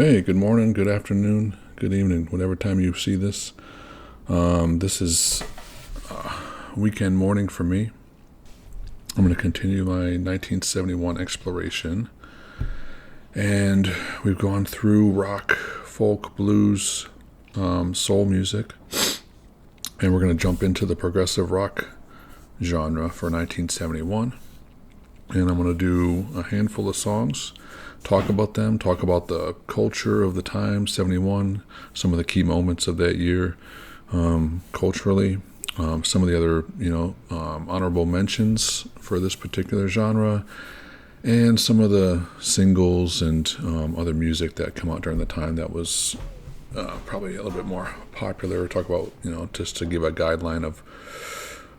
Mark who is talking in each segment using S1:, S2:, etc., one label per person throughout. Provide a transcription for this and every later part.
S1: Hey, good morning, good afternoon, good evening, whatever time you see this. This is weekend morning for me. I'm going to continue my 1971 exploration. And we've gone through rock, folk, blues, soul music. And we're going to jump into the progressive rock genre for 1971. And I'm going to do a handful of songs. Talk about them, talk about the culture of the time, 71, some of the key moments of that year culturally, some of the other, honorable mentions for this particular genre, and some of the singles and other music that come out during the time that was probably a little bit more popular. Talk about, just to give a guideline of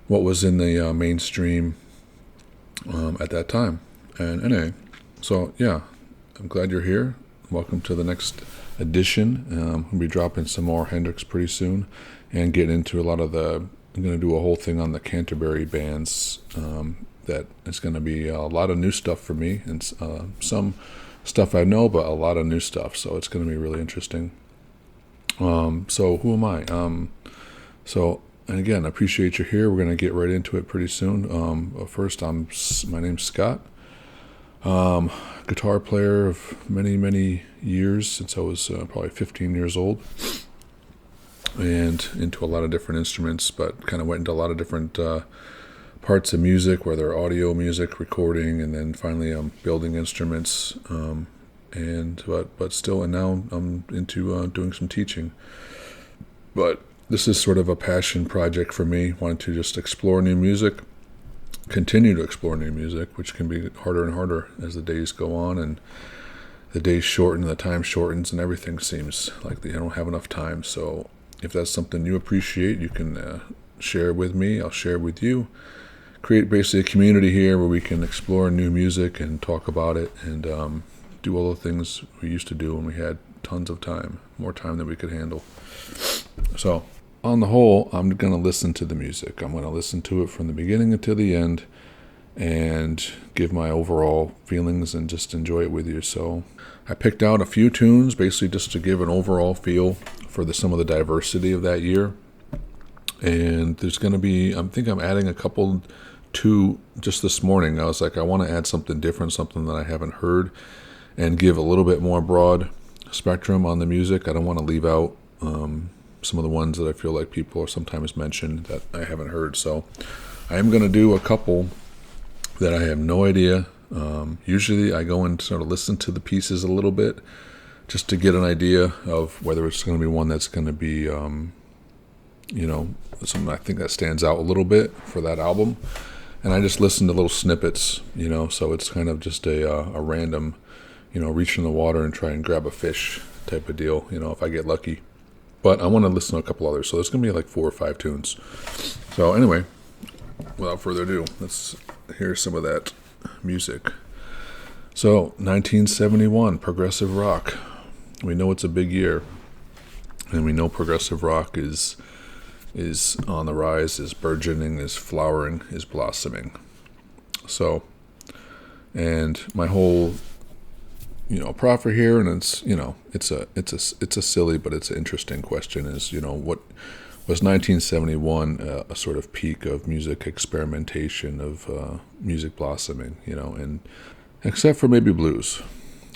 S1: what was in the mainstream at that time. And anyway, so yeah. I'm glad you're here. Welcome to the next edition. We'll be dropping some more Hendrix pretty soon and get into a lot of I'm going to do a whole thing on the Canterbury bands. That is going to be a lot of new stuff for me and some stuff I know, but a lot of new stuff. So it's going to be really interesting. So who am I? And again, I appreciate you here. We're going to get right into it pretty soon. But first, my name's Scott. Guitar player of many years since I was probably 15 years old, and into a lot of different instruments, but kind of went into a lot of different parts of music, whether audio music, recording, and then finally building instruments, but still, and now I'm into doing some teaching. But this is sort of a passion project for me, wanting to just explore new music, continue to explore new music, which can be harder and harder as the days go on and the days shorten, the time shortens, and everything seems like they don't have enough time. So if that's something you appreciate, you can share with me. I'll share with you. Create basically a community here where we can explore new music and talk about it and do all the things we used to do when we had tons of time, more time than we could handle. So on the whole, I'm going to listen to the music. I'm going to listen to it from the beginning until the end and give my overall feelings and just enjoy it with you. So I picked out a few tunes basically just to give an overall feel for some of the diversity of that year. And there's going to be, I think I'm adding a couple to just this morning. I was like, I want to add something different, something that I haven't heard, and give a little bit more broad spectrum on the music. I don't want to leave out some of the ones that I feel like people are sometimes mentioned that I haven't heard. So I am going to do a couple that I have no idea. Usually I go and sort of listen to the pieces a little bit just to get an idea of whether it's going to be one that's going to be, something I think that stands out a little bit for that album. And I just listen to little snippets, so it's kind of just a random, reach in the water and try and grab a fish type of deal, if I get lucky. But I want to listen to a couple others, so there's going to be like 4 or 5 tunes. So anyway, without further ado, let's hear some of that music. So 1971, progressive rock. We know it's a big year, and we know progressive rock is on the rise, is burgeoning, is flowering, is blossoming. So, and my whole proffer here, and it's a silly, but it's an interesting question, is, what was 1971 a sort of peak of music experimentation, of music blossoming, and except for maybe blues.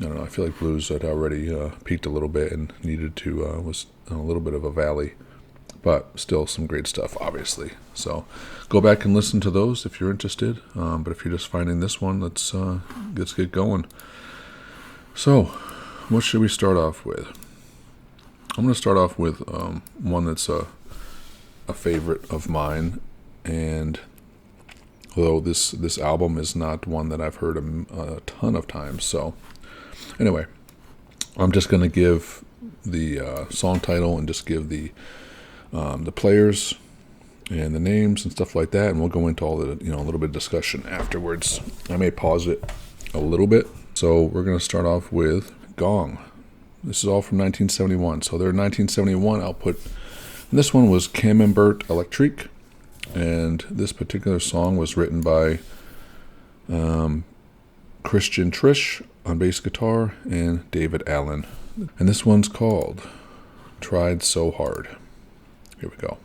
S1: I don't know, I feel like blues had already peaked a little bit and needed to, was in a little bit of a valley, but still some great stuff, obviously. So go back and listen to those if you're interested, but if you're just finding this one, let's get going. So, what should we start off with? I'm going to start off with one that's a favorite of mine, and although this album is not one that I've heard a ton of times, so anyway, I'm just going to give the song title and just give the players and the names and stuff like that, and we'll go into all the a little bit of discussion afterwards. I may pause it a little bit. So we're going to start off with Gong. This is all from 1971. So their 1971 output. And this one was Camembert Electrique. And this particular song was written by Christian Trish on bass guitar and David Allen And this one's called Tried So Hard. Here we go.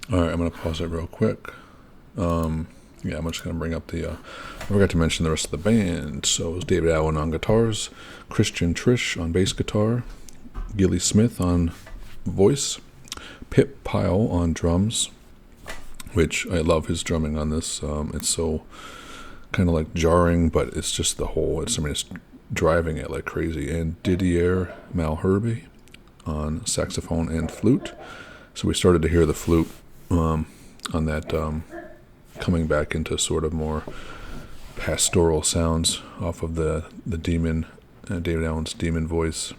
S1: Alright, I'm going to pause it real quick. I'm just going to bring up I forgot to mention the rest of the band. So it was David Allen on guitars, Christian Trish on bass guitar, Gilly Smith on voice, Pip Pyle on drums, which I love his drumming on this. It's so kind of like jarring, but it's just it's driving it like crazy. And Didier Malherbe on saxophone and flute. So we started to hear the flute on that coming back into sort of more pastoral sounds off of the demon, David Allen's demon voice.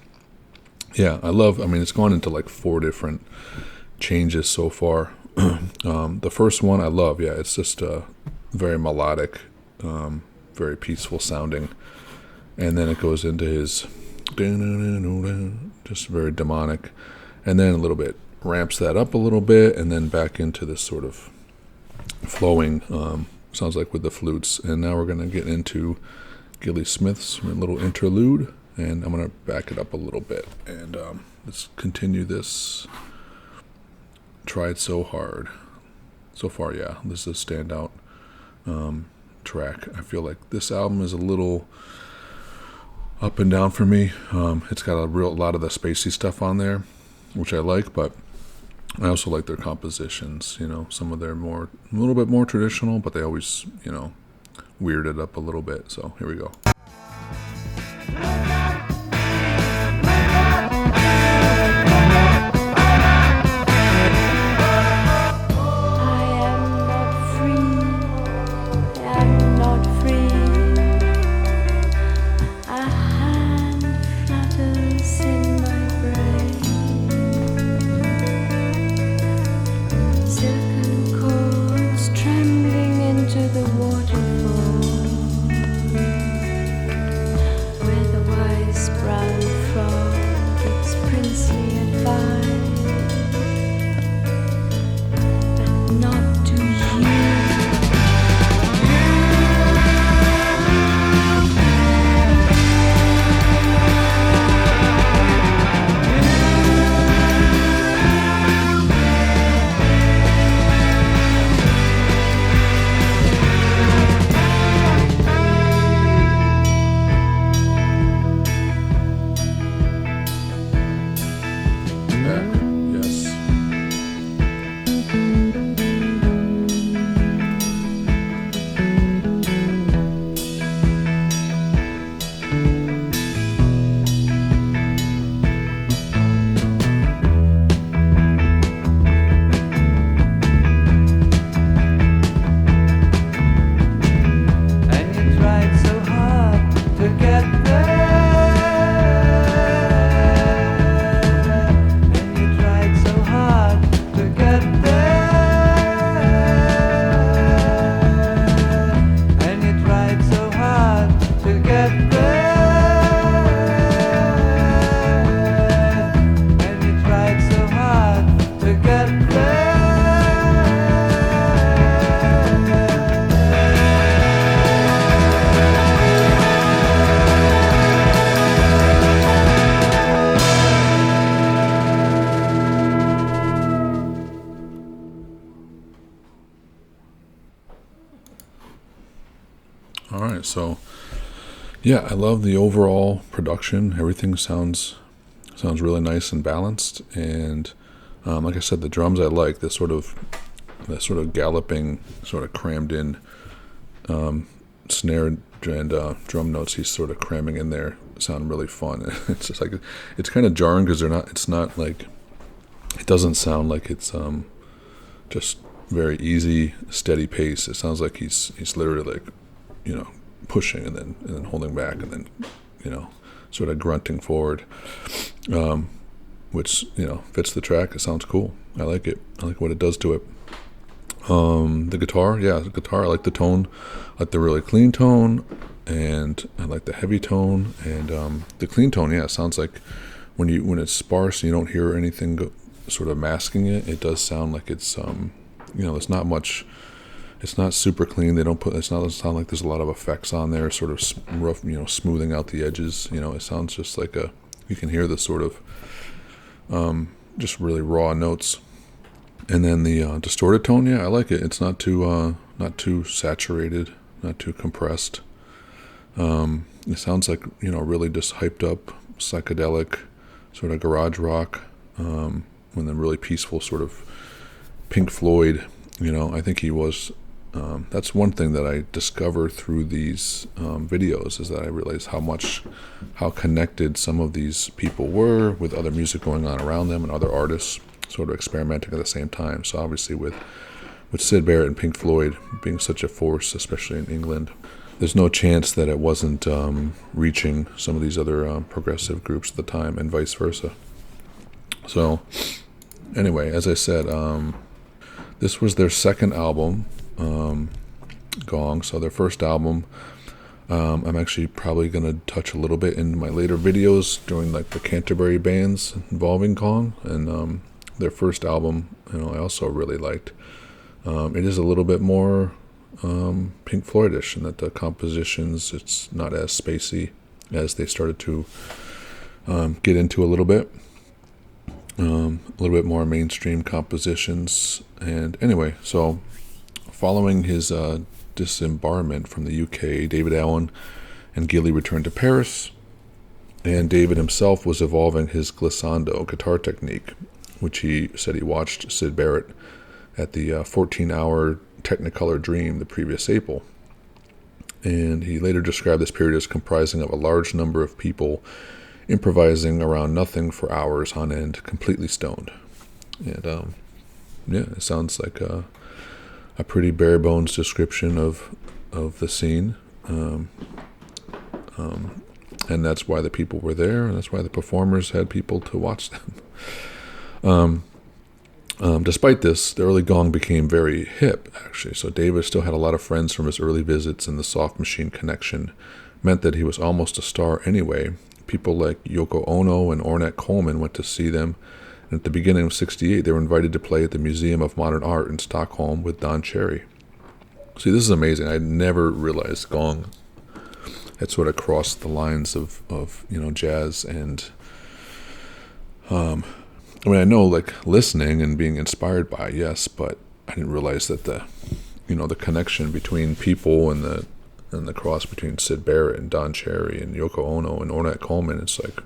S1: Yeah, it's gone into like 4 different changes so far. The first one I love, it's just very melodic, very peaceful sounding. And then it goes into his just very demonic. And then a little bit ramps that up a little bit, and then back into this sort of flowing, sounds like with the flutes. And now we're going to get into Gilly Smith's little interlude, and I'm going to back it up a little bit. And let's continue this. Tried So Hard. So far, this is a standout track. I feel like this album is a little up and down for me. It's got a lot of the spacey stuff on there, which I like, but I also like their compositions. Some of them a little bit more traditional, but they always, weird it up a little bit. So here we go. So yeah, I love the overall production. Everything sounds really nice and balanced. And like I said, the drums I like. The sort of galloping, sort of crammed in snare and drum notes he's sort of cramming in there sound really fun. It's just like, it's kind of jarring because it's not like, it doesn't sound like it's just very easy, steady pace. It sounds like he's literally like, pushing and then holding back and then, sort of grunting forward, which, fits the track. It sounds cool. I like it. I like what it does to it. The guitar, I like the tone. I like the really clean tone, and I like the heavy tone. And the clean tone, it sounds like when it's sparse and you don't hear anything sort of masking it, it does sound like it's it's not much. It's not super clean. It doesn't sound like there's a lot of effects on there, sort of rough, smoothing out the edges. It sounds just like you can hear the sort of just really raw notes. And then the distorted tone, I like it. It's not too saturated, not too compressed. It sounds like, really just hyped up, psychedelic, sort of garage rock, and then really peaceful sort of Pink Floyd. I think he was, that's one thing that I discover through these videos, is that I realized how connected some of these people were with other music going on around them and other artists sort of experimenting at the same time. So obviously with Syd Barrett and Pink Floyd being such a force, especially in England, there's no chance that it wasn't reaching some of these other progressive groups at the time, and vice versa. So anyway, as I said, this was their second album, Gong. So their first album, I'm actually probably going to touch a little bit in my later videos during like the Canterbury bands involving Gong. And their first album, I also really liked. It is a little bit more Pink Floydish, in that the compositions, it's not as spacey as they started to get into a little bit. A little bit more mainstream compositions. And anyway, so following his disembarkment from the UK, David Allen and Gilly returned to Paris, and David himself was evolving his glissando guitar technique, which he said he watched Syd Barrett at the 14-hour Technicolor Dream the previous April. And he later described this period as comprising of a large number of people improvising around nothing for hours on end, completely stoned. And it sounds like a pretty bare bones description of the scene. And that's why the people were there, and that's why the performers had people to watch them. Despite this, the early Gong became very hip, actually. So David still had a lot of friends from his early visits, and the Soft Machine connection meant that he was almost a star anyway. People like Yoko Ono and Ornette Coleman went to see them, and at the beginning of '68, they were invited to play at the Museum of Modern Art in Stockholm with Don Cherry. See, this is amazing. I never realized Gong had sort of crossed the lines of jazz and I know, like, listening and being inspired by, yes, but I didn't realize that the connection between people and the cross between Syd Barrett and Don Cherry and Yoko Ono and Ornette Coleman. It's like,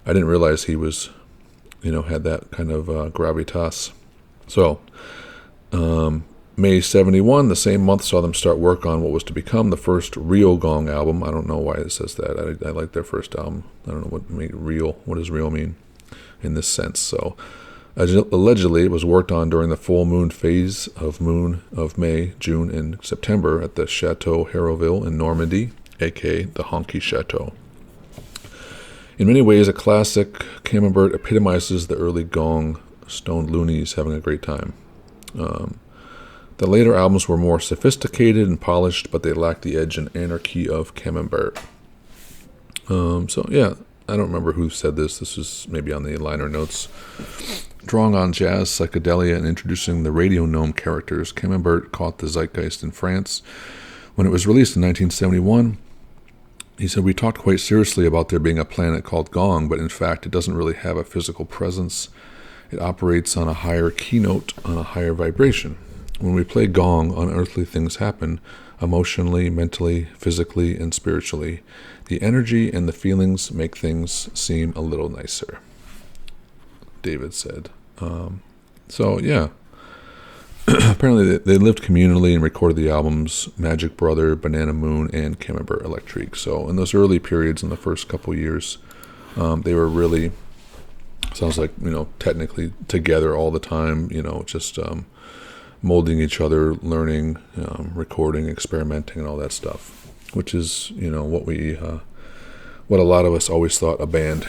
S1: I didn't realize he was, had that kind of gravitas. So, May 71, the same month, saw them start work on what was to become the first real Gong album. I don't know why it says that. I like their first album. I don't know what does real mean in this sense. So allegedly it was worked on during the full moon phase of May, June, and September at the Chateau Hérouville in Normandy, aka the Honky Chateau. In many ways, a classic, Camembert epitomizes the early Gong stoned loonies having a great time. The later albums were more sophisticated and polished, but they lacked the edge and anarchy of Camembert. I don't remember who said this. This is maybe on the liner notes. Drawing on jazz, psychedelia, and introducing the radio gnome characters, Camembert caught the zeitgeist in France. When it was released in 1971, he said, "We talked quite seriously about there being a planet called Gong, but in fact it doesn't really have a physical presence. It operates on a higher keynote, on a higher vibration. When we play gong, unearthly things happen, emotionally, mentally, physically, and spiritually. The energy and the feelings make things seem a little nicer, David said. So, yeah. Apparently they lived communally and recorded the albums Magic Brother, Banana Moon, and Camembert Electrique. So in those early periods, in the first couple years, they were really, sounds like, technically together all the time, just molding each other, learning, recording, experimenting, and all that stuff, which is, what a lot of us always thought a band,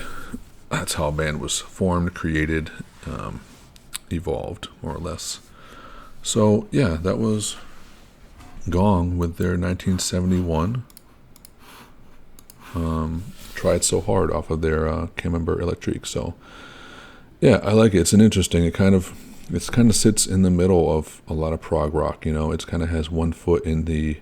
S1: that's how a band was formed, created, evolved, more or less. So, yeah, that was Gong with their 1971 Tried So Hard off of their Camembert Electrique. So, yeah, I like it. It's interesting. It kind of sits in the middle of a lot of prog rock. It kind of has one foot in the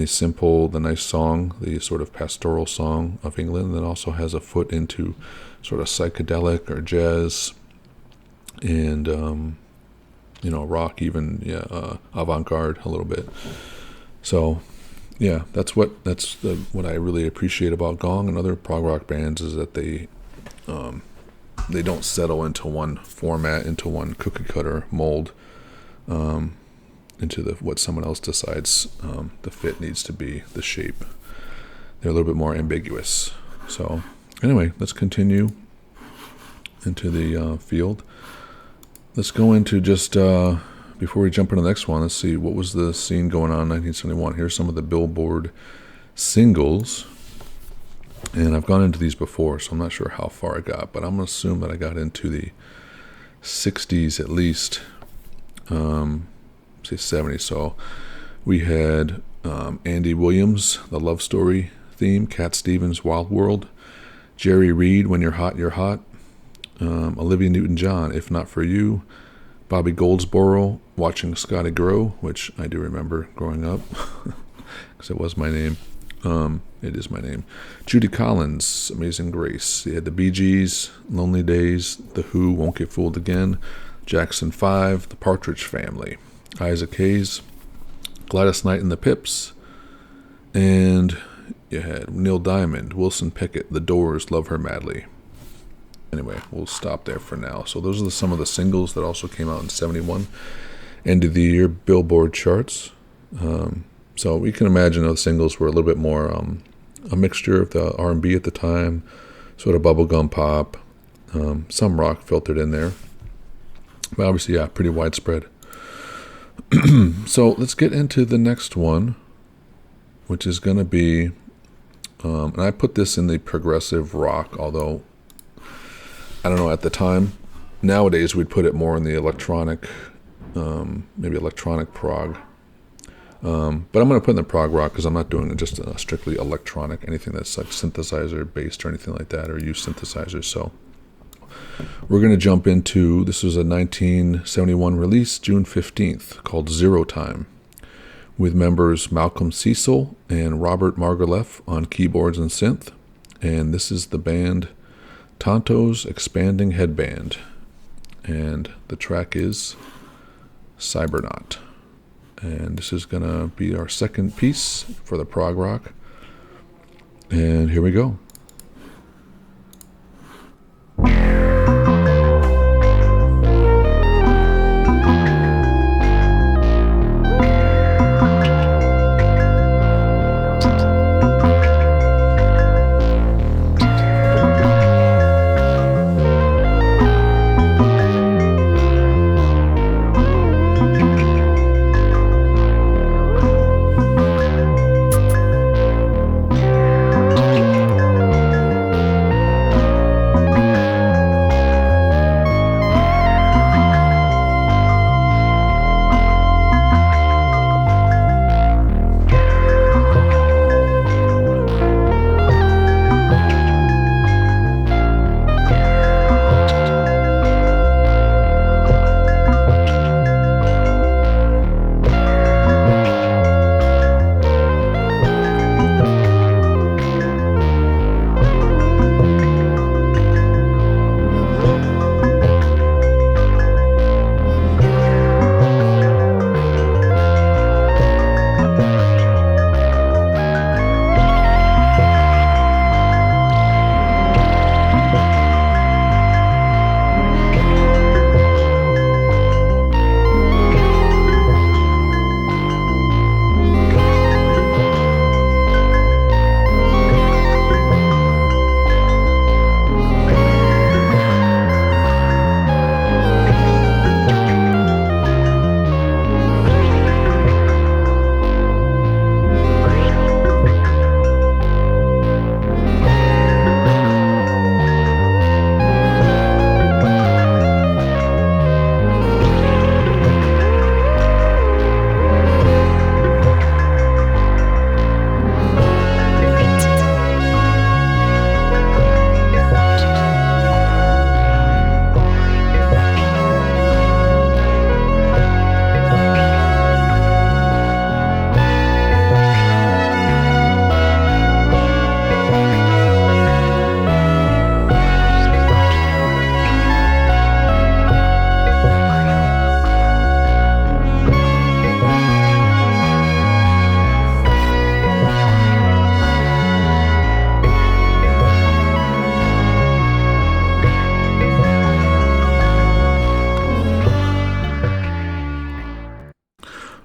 S1: simple, the nice song, the sort of pastoral song of England, and then also has a foot into sort of psychedelic or jazz and rock, even avant-garde a little bit. So, yeah, that's what I really appreciate about Gong and other prog rock bands is that they don't settle into one format, into one cookie cutter mold, into what someone else decides the fit needs to be, the shape. They're a little bit more ambiguous. So, anyway, let's continue into the field. Let's go into just, before we jump into the next one, let's see, what was the scene going on in 1971? Here's some of the Billboard singles. And I've gone into these before, so I'm not sure how far I got, but I'm going to assume that I got into the 60s at least, say 70s. So we had Andy Williams, The Love Story theme, Cat Stevens, Wild World, Jerry Reed, When You're Hot, You're Hot, Olivia Newton-John, If Not For You, Bobby Goldsboro, Watching Scotty Grow, which I do remember growing up, because it was my name. It is my name. Judy Collins, Amazing Grace. They had the Bee Gees, Lonely Days, The Who, Won't Get Fooled Again, Jackson 5, The Partridge Family, Isaac Hayes, Gladys Knight and the Pips, and you had Neil Diamond, Wilson Pickett, The Doors, Love Her Madly. Anyway, we'll stop there for now. So those are some of the singles that also came out in 71. End of the year Billboard charts. So we can imagine those singles were a little bit more a mixture of the R&B at the time, sort of bubblegum pop, some rock filtered in there. But obviously, yeah, pretty widespread. So let's get into the next one, which is going to be, and I put this in the progressive rock, although I don't know at the time. Nowadays, we'd put it more in the electronic, maybe electronic prog. But I'm going to put in the prog rock because I'm not doing just strictly electronic, anything that's like synthesizer based or anything like that, or use synthesizers. So we're going to jump into, this was a 1971 release, June 15th, called Zero Time, with members Malcolm Cecil and Robert Margouleff on keyboards and synth. And this is the band Tonto's Expanding Headband. And the track is Cybernaut. And this is going to be our second piece for the prog rock. And here we go.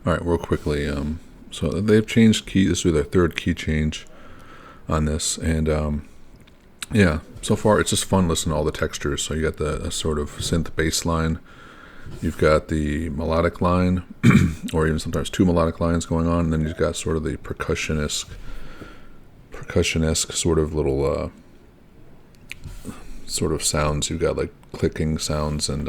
S1: All right, real quickly. So they've changed key. This will be their third key change on this, and yeah, so far it's just fun listening to all the textures. So you got the sort of synth bass line, you've got the melodic line, or even sometimes two melodic lines going on, and then you've got sort of the percussion-esque sort of little sort of sounds. You've got like clicking sounds, and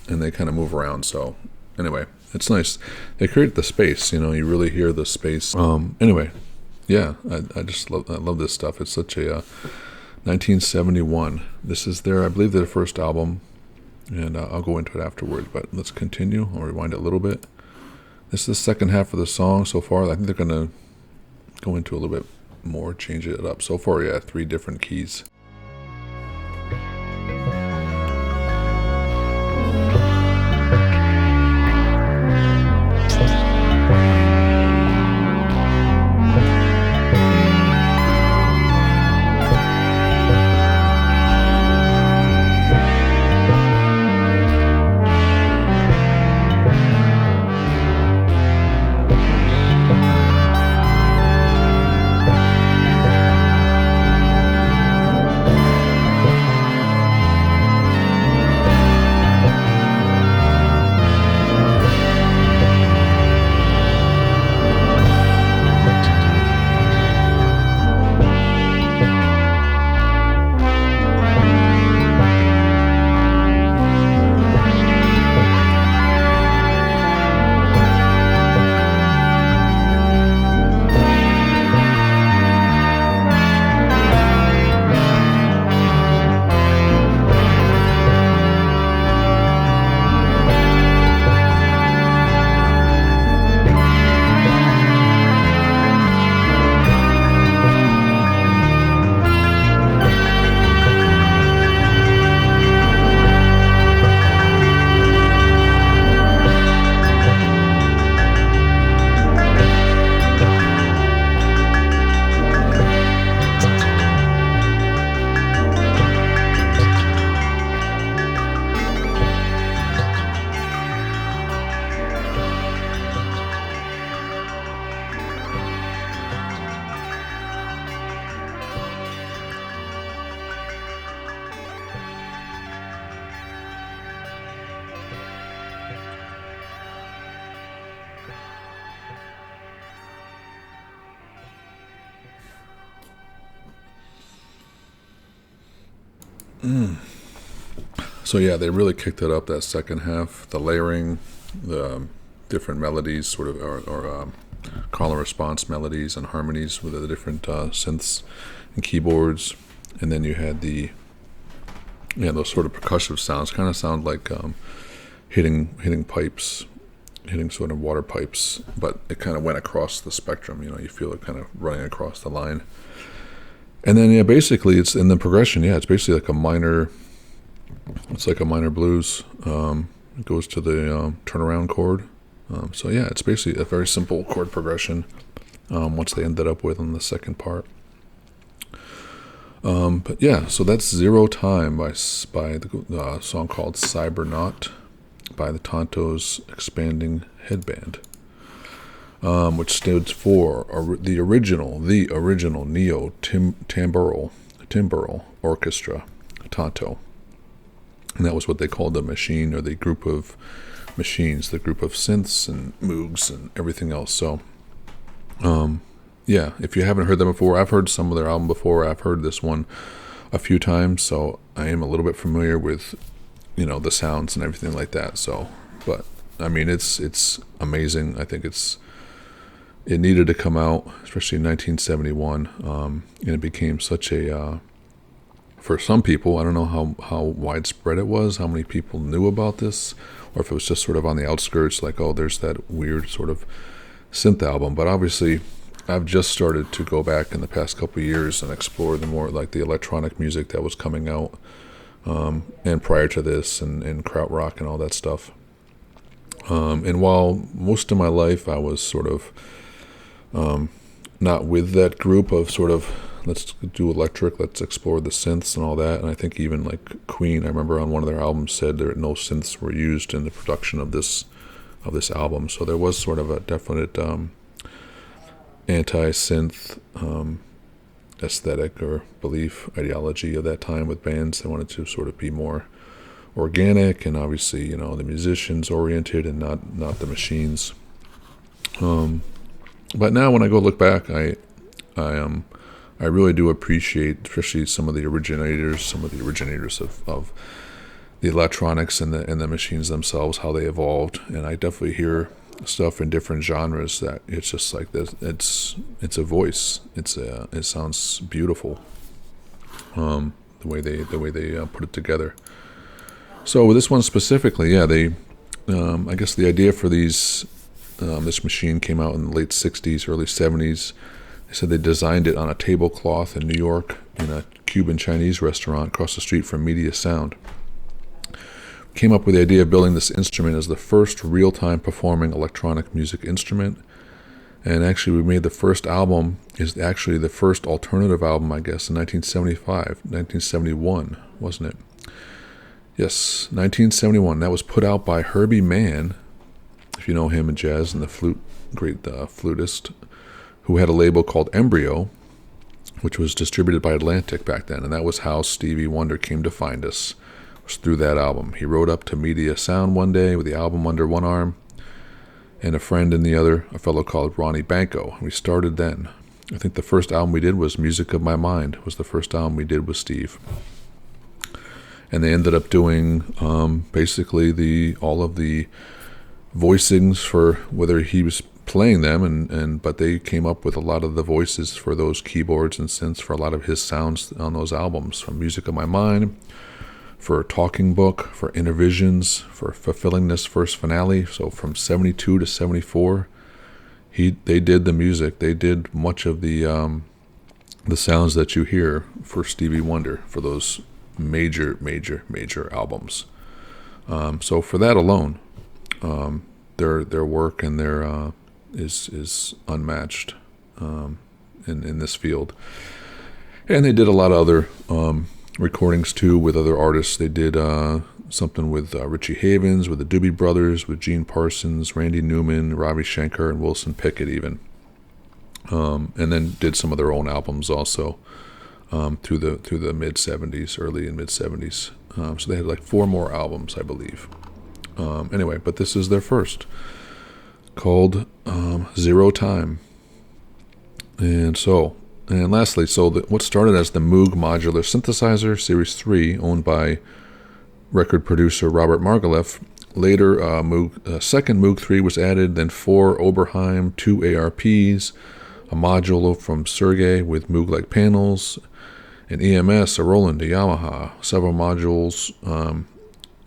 S1: they kind of move around. So anyway, it's nice. They create the space, you really hear the space. Anyway, yeah, I love this stuff. It's such a 1971. This is I believe their first album, and I'll go into it afterwards, but let's continue. I'll rewind it a little bit. This is the second half of the song so far. I think they're going to go into a little bit more, change it up. So far, yeah, 3 different keys. So yeah, they really kicked it up that second half. The layering, the different melodies, sort of, or call and response melodies and harmonies with the different synths and keyboards, and then you had those sort of percussive sounds. Kind of sound like hitting pipes, hitting sort of water pipes, but it kind of went across the spectrum. You feel it kind of running across the line. And then basically it's in the progression. It's basically like a minor. It's like a minor blues. It goes to the turnaround chord. So yeah, it's basically a very simple chord progression. Once they ended up with on the second part. But yeah, so that's Zero Time by the song called Cybernaut by the Tonto's Expanding Headband, which stood for the original Neo Timbral Orchestra, Tonto. And that was what they called the machine, or the group of machines, the group of synths and moogs and everything else. So, yeah, if you haven't heard them before, I've heard some of their album before. I've heard this one a few times, so I am a little bit familiar with, the sounds and everything like that. So, but I mean, it's amazing. I think it needed to come out, especially in 1971, and it became such a for some people, I don't know how widespread it was, how many people knew about this, or if it was just sort of on the outskirts, like, oh, there's that weird sort of synth album. But obviously, I've just started to go back in the past couple of years and explore the more like the electronic music that was coming out, and prior to this, and krautrock and all that stuff. And while most of my life I was sort of not with that group of sort of, let's do electric, let's explore the synths and all that. And I think even like Queen, I remember on one of their albums said that no synths were used in the production of this of this album. So there was sort of a definite anti-synth aesthetic or belief ideology of that time with bands. They wanted to sort of be more organic and obviously, the musicians oriented and not the machines. But now when I go look back, I really do appreciate, especially some of the originators of the electronics and the machines themselves, how they evolved. And I definitely hear stuff in different genres that it's just like this. It's a voice. It sounds beautiful. The way they put it together. So with this one specifically, they I guess the idea for this machine came out in the late 60s, early 70s. They said they designed it on a tablecloth in New York in a Cuban Chinese restaurant across the street from Media Sound. Came up with the idea of building this instrument as the first real-time performing electronic music instrument. And actually we made the first album, is actually the first alternative album, I guess, in 1971, wasn't it? Yes, 1971. That was put out by Herbie Mann, if you know him in jazz, and the great flutist, who had a label called Embryo, which was distributed by Atlantic back then. And that was how Stevie Wonder came to find us, was through that album. He rode up to Media Sound one day with the album under one arm and a friend in the other, a fellow called Ronnie Banco. And we started then. I think the first album we did was Music of My Mind, was the first album we did with Steve. And they ended up doing basically all of the voicings for whether he was playing them, but they came up with a lot of the voices for those keyboards and synths for a lot of his sounds on those albums, from Music of My Mind, for Talking Book, for Intervisions, for Fulfilling This First Finale. So from 72 to 74, they did the music. They did much of the sounds that you hear for Stevie Wonder for those major albums. So for that alone, their work and their is unmatched in this field. And they did a lot of other recordings too with other artists. They did something with Richie Havens, with the Doobie Brothers, with Gene Parsons, Randy Newman, Ravi Shankar, and Wilson Pickett even. And then did some of their own albums also through the mid-70s, early and mid-70s. So they had like 4 more albums, I believe. Anyway, but this is their first, called Zero Time. And lastly, what started as the Moog Modular Synthesizer Series 3, owned by record producer Robert Margouleff, later second Moog 3 was added, then 4 Oberheim, 2 ARPs, a module from Sergey with Moog-like panels, an EMS, a Roland, a Yamaha, several modules,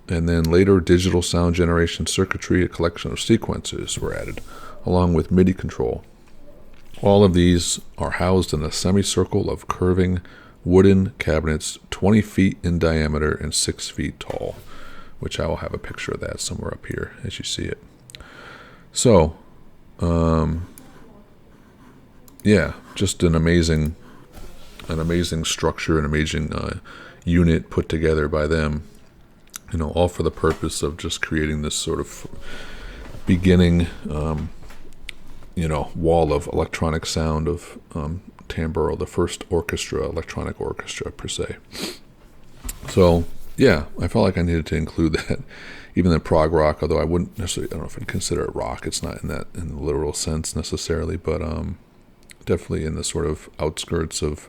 S1: and then later digital sound generation circuitry, a collection of sequencers were added, along with MIDI control. All of these are housed in a semicircle of curving wooden cabinets 20 feet in diameter and 6 feet tall, which I will have a picture of that somewhere up here as you see it. So, just an amazing structure, an amazing unit put together by them, all for the purpose of just creating this sort of beginning wall of electronic sound of Tamburo, the first electronic orchestra per se. So I felt like I needed to include that, even in prog rock, although I don't know if I'd consider it rock. It's not in the literal sense necessarily, but definitely in the sort of outskirts of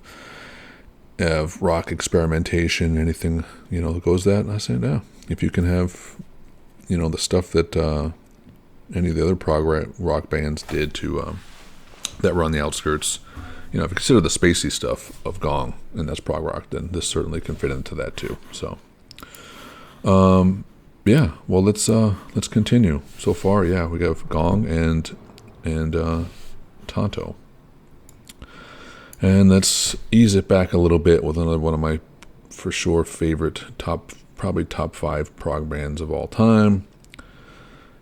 S1: rock experimentation, anything that goes that. And I say, no, if you can have the stuff that any of the other prog rock bands did to that were on the outskirts, if you consider the spacey stuff of Gong, and that's prog rock, then this certainly can fit into that too. So well, let's continue. So far, we got Gong and Tonto. And let's ease it back a little bit with another one of my, for sure, favorite probably top 5 prog bands of all time.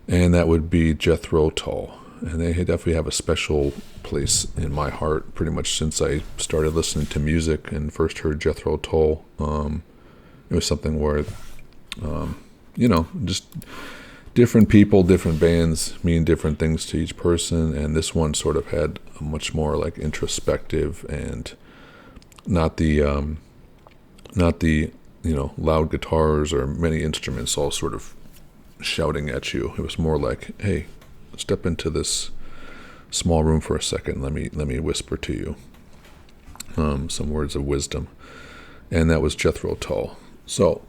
S1: And that would be Jethro Tull. And they definitely have a special place in my heart pretty much since I started listening to music and first heard Jethro Tull. It was something where, just different people, different bands mean different things to each person, and this one sort of had a much more like introspective and not the loud guitars or many instruments all sort of shouting at you. It was more like, hey, step into this small room for a second. Let me whisper to you some words of wisdom. And that was Jethro Tull. So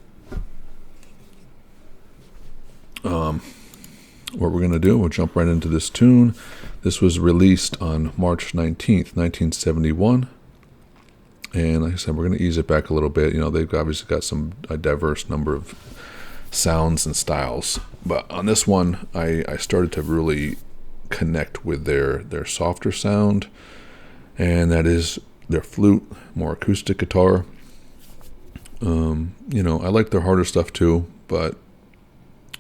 S1: what we're going to do, we'll jump right into this tune. This was released on March 19th, 1971. And like I said, we're going to ease it back a little bit. They've obviously got a diverse number of sounds and styles. But on this one, I started to really connect with their softer sound. And that is their flute, more acoustic guitar. I like their harder stuff too, but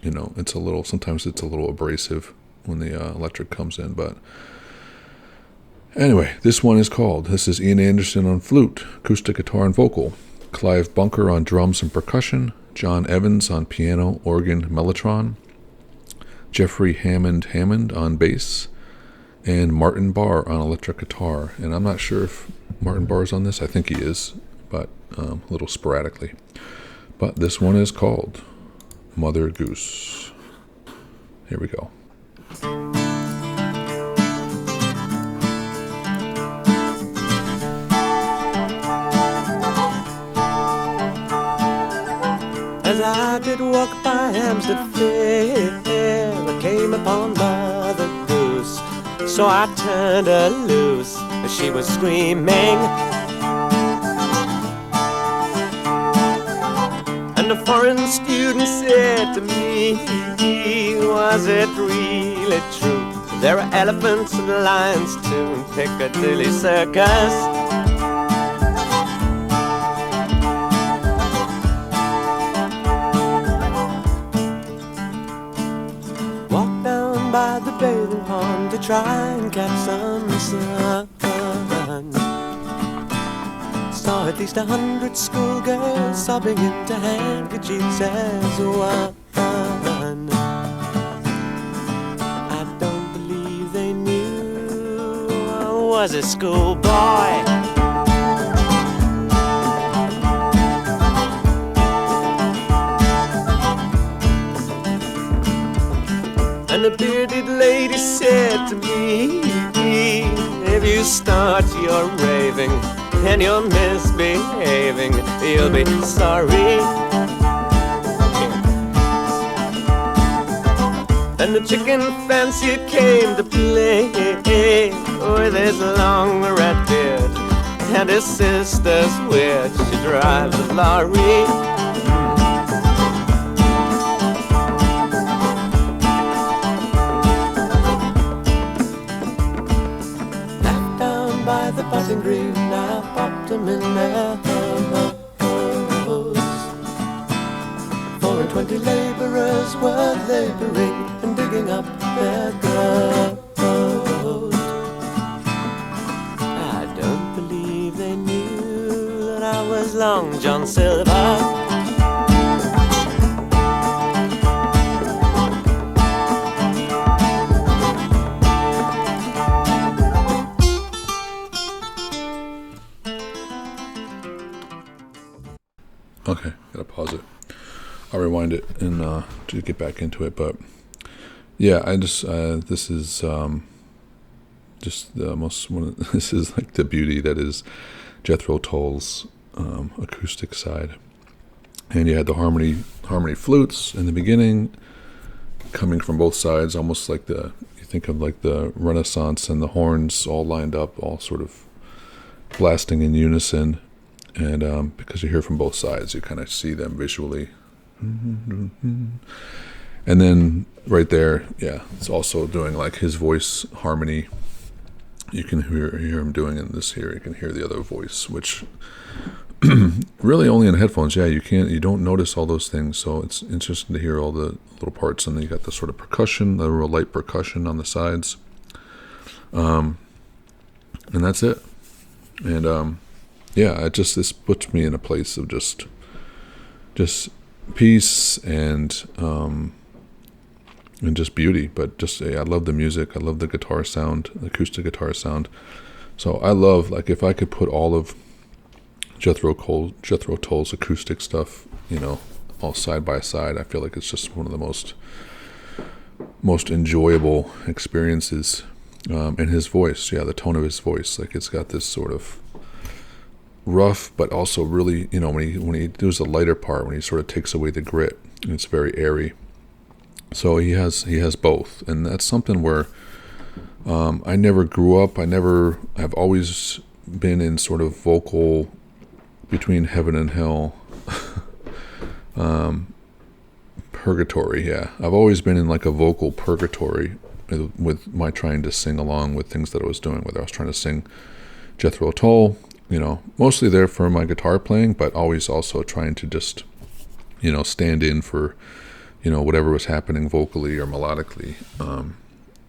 S1: sometimes it's a little abrasive when the electric comes in. But anyway, this is Ian Anderson on flute, acoustic guitar and vocal, Clive Bunker on drums and percussion, John Evans on piano, organ, mellotron, Jeffrey Hammond on bass, and Martin Barr on electric guitar. And I'm not sure if Martin Barr is on this. I think he is, but a little sporadically. But this one is called Mother Goose. Here we go.
S2: As I did walk by Hampstead Fair, I came upon Mother Goose. So I turned her loose as she was screaming. And a foreign student said to me, was it really true? There are elephants and lions too in Piccadilly Circus. Walked down by the bathing pond to try and catch some sun. Saw at least 100 schoolgirls sobbing into handkerchiefs as one. I don't believe they knew I was a schoolboy. And a bearded lady said to me, if you start your raving and you're misbehaving, you'll be sorry. And the chicken fancier came to play with his long red beard and his sister's witch. She drives a lorry. By the potting green, I popped them in their hose. 4 and 20 labourers were labouring and digging up their ground. I don't believe they knew that I was Long John Silver.
S1: Okay, gotta pause it. I'll rewind it and to get back into it. But yeah, I just this is just the most one. This is like the beauty that is Jethro Tull's acoustic side. And you had the harmony flutes in the beginning, coming from both sides, almost like you think of like the Renaissance, and the horns all lined up, all sort of blasting in unison. And because you hear from both sides, you kind of see them visually. And then right there, yeah, it's also doing like his voice harmony. You can hear him doing in this here. You can hear the other voice, which really only in headphones. Yeah, you don't notice all those things. So it's interesting to hear all the little parts. And then you got the sort of percussion, the real light percussion on the sides. And that's it. And yeah, this puts me in a place of just peace and and just beauty. But just I love the music. I love the guitar sound, the acoustic guitar sound. So I love, like, if I could put all of Jethro Tull's acoustic stuff, all side by side, I feel like it's just one of the most enjoyable experiences. And his voice, the tone of his voice, like, it's got this sort of rough, but also really, when he does the lighter part, when he sort of takes away the grit, it's very airy. So he has both, and that's something where I never grew up. I've always been in sort of vocal between heaven and hell, purgatory. Yeah, I've always been in like a vocal purgatory with my trying to sing along with things that I was doing. Whether I was trying to sing Jethro Tull, mostly there for my guitar playing, but always also trying to just, stand in for, whatever was happening vocally or melodically.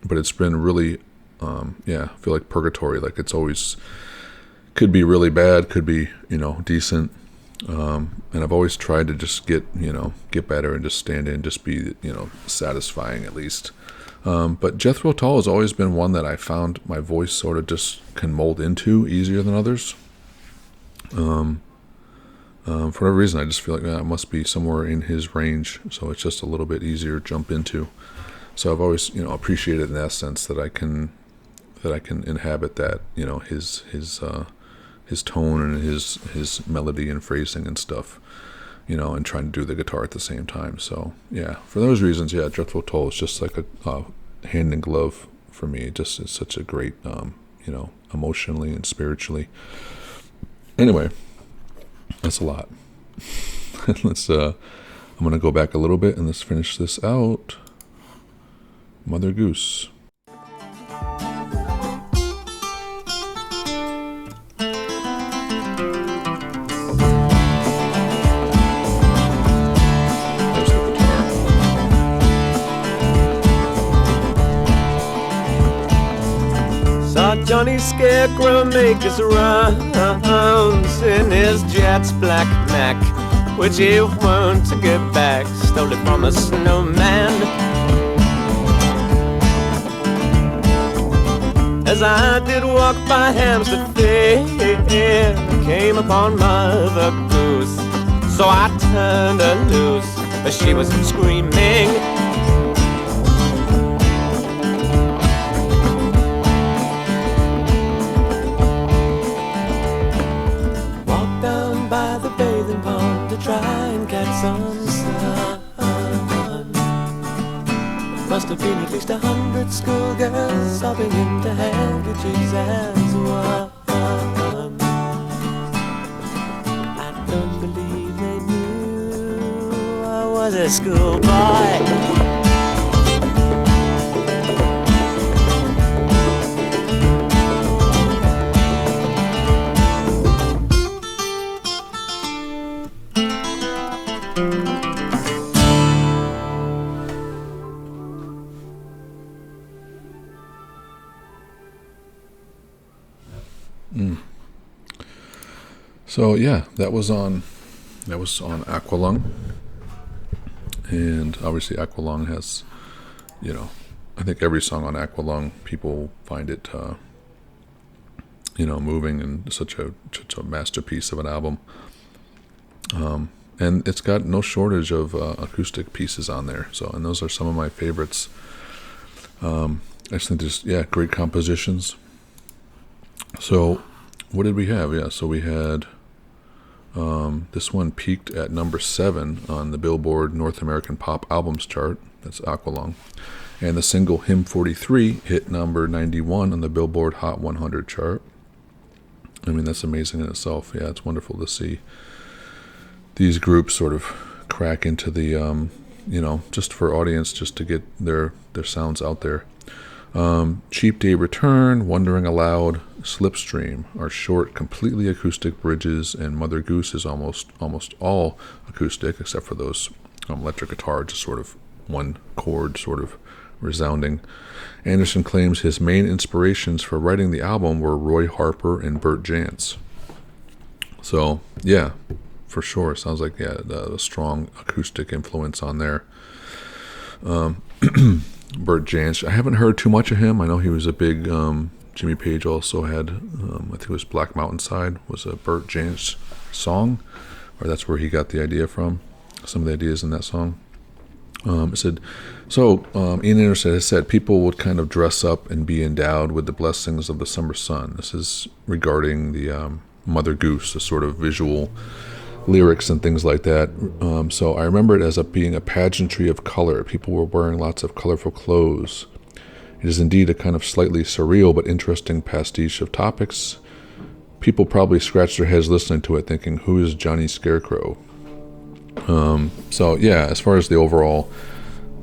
S1: But it's been really, I feel like purgatory. Like, it's always could be really bad, could be, decent. And I've always tried to just get better and just stand in, just be, satisfying at least. But Jethro Tull has always been one that I found my voice sort of just can mold into easier than others. For whatever reason, I just feel like it must be somewhere in his range, so it's just a little bit easier to jump into. So I've always, appreciated in that sense that I can inhabit that, his tone and his melody and phrasing and stuff, and trying to do the guitar at the same time. So yeah, for those reasons, Jethro Tull is just like a hand in glove for me. It's such a great, emotionally and spiritually. Anyway, that's a lot. I'm gonna go back a little bit and let's finish this out. Mother Goose.
S2: Johnny Scarecrow make his rounds in his Jet's black Mac, which he won't get back, stole it from a snowman. As I did walk by Hampstead Fair, I came upon Mother Goose, so I turned her loose, but she was screaming. Try and catch some sun. Must have been at least 100 schoolgirls sobbing into handkerchiefs as one. I don't believe they knew I was a schoolboy.
S1: So that was on Aqualung, and obviously Aqualung has, I think every song on Aqualung, people find it, moving, and such a masterpiece of an album. And it's got no shortage of acoustic pieces on there. So, and those are some of my favorites. I just think there's great compositions. So, what did we have? So we had. This one peaked at number 7 on the Billboard North American Pop Albums chart. That's Aqualung. And the single Hymn 43 hit number 91 on the Billboard Hot 100 chart. I mean, that's amazing in itself. Yeah, it's wonderful to see these groups sort of crack into the, just for audience, just to get their sounds out there. Cheap Day Return, Wondering Aloud, Slipstream are short, completely acoustic bridges, and Mother Goose is almost all acoustic, except for those electric guitar, just sort of one chord, sort of resounding. Anderson claims his main inspirations for writing the album were Roy Harper and Bert Jansch. So, for sure, sounds like a strong acoustic influence on there. Bert Jansch. I haven't heard too much of him. I know he was a big, Jimmy Page also had, I think it was Black Mountainside was a Bert Jansch song, or that's where he got the idea from, some of the ideas in that song. It said, Ian Anderson has said people would kind of dress up and be endowed with the blessings of the summer sun. This is regarding the Mother Goose, the sort of visual lyrics and things like that. So I remember it as being a pageantry of color. People were wearing lots of colorful clothes. It is indeed a kind of slightly surreal but interesting pastiche of topics. People probably scratch their heads listening to it thinking, who is Johnny Scarecrow? So yeah, as far as the overall,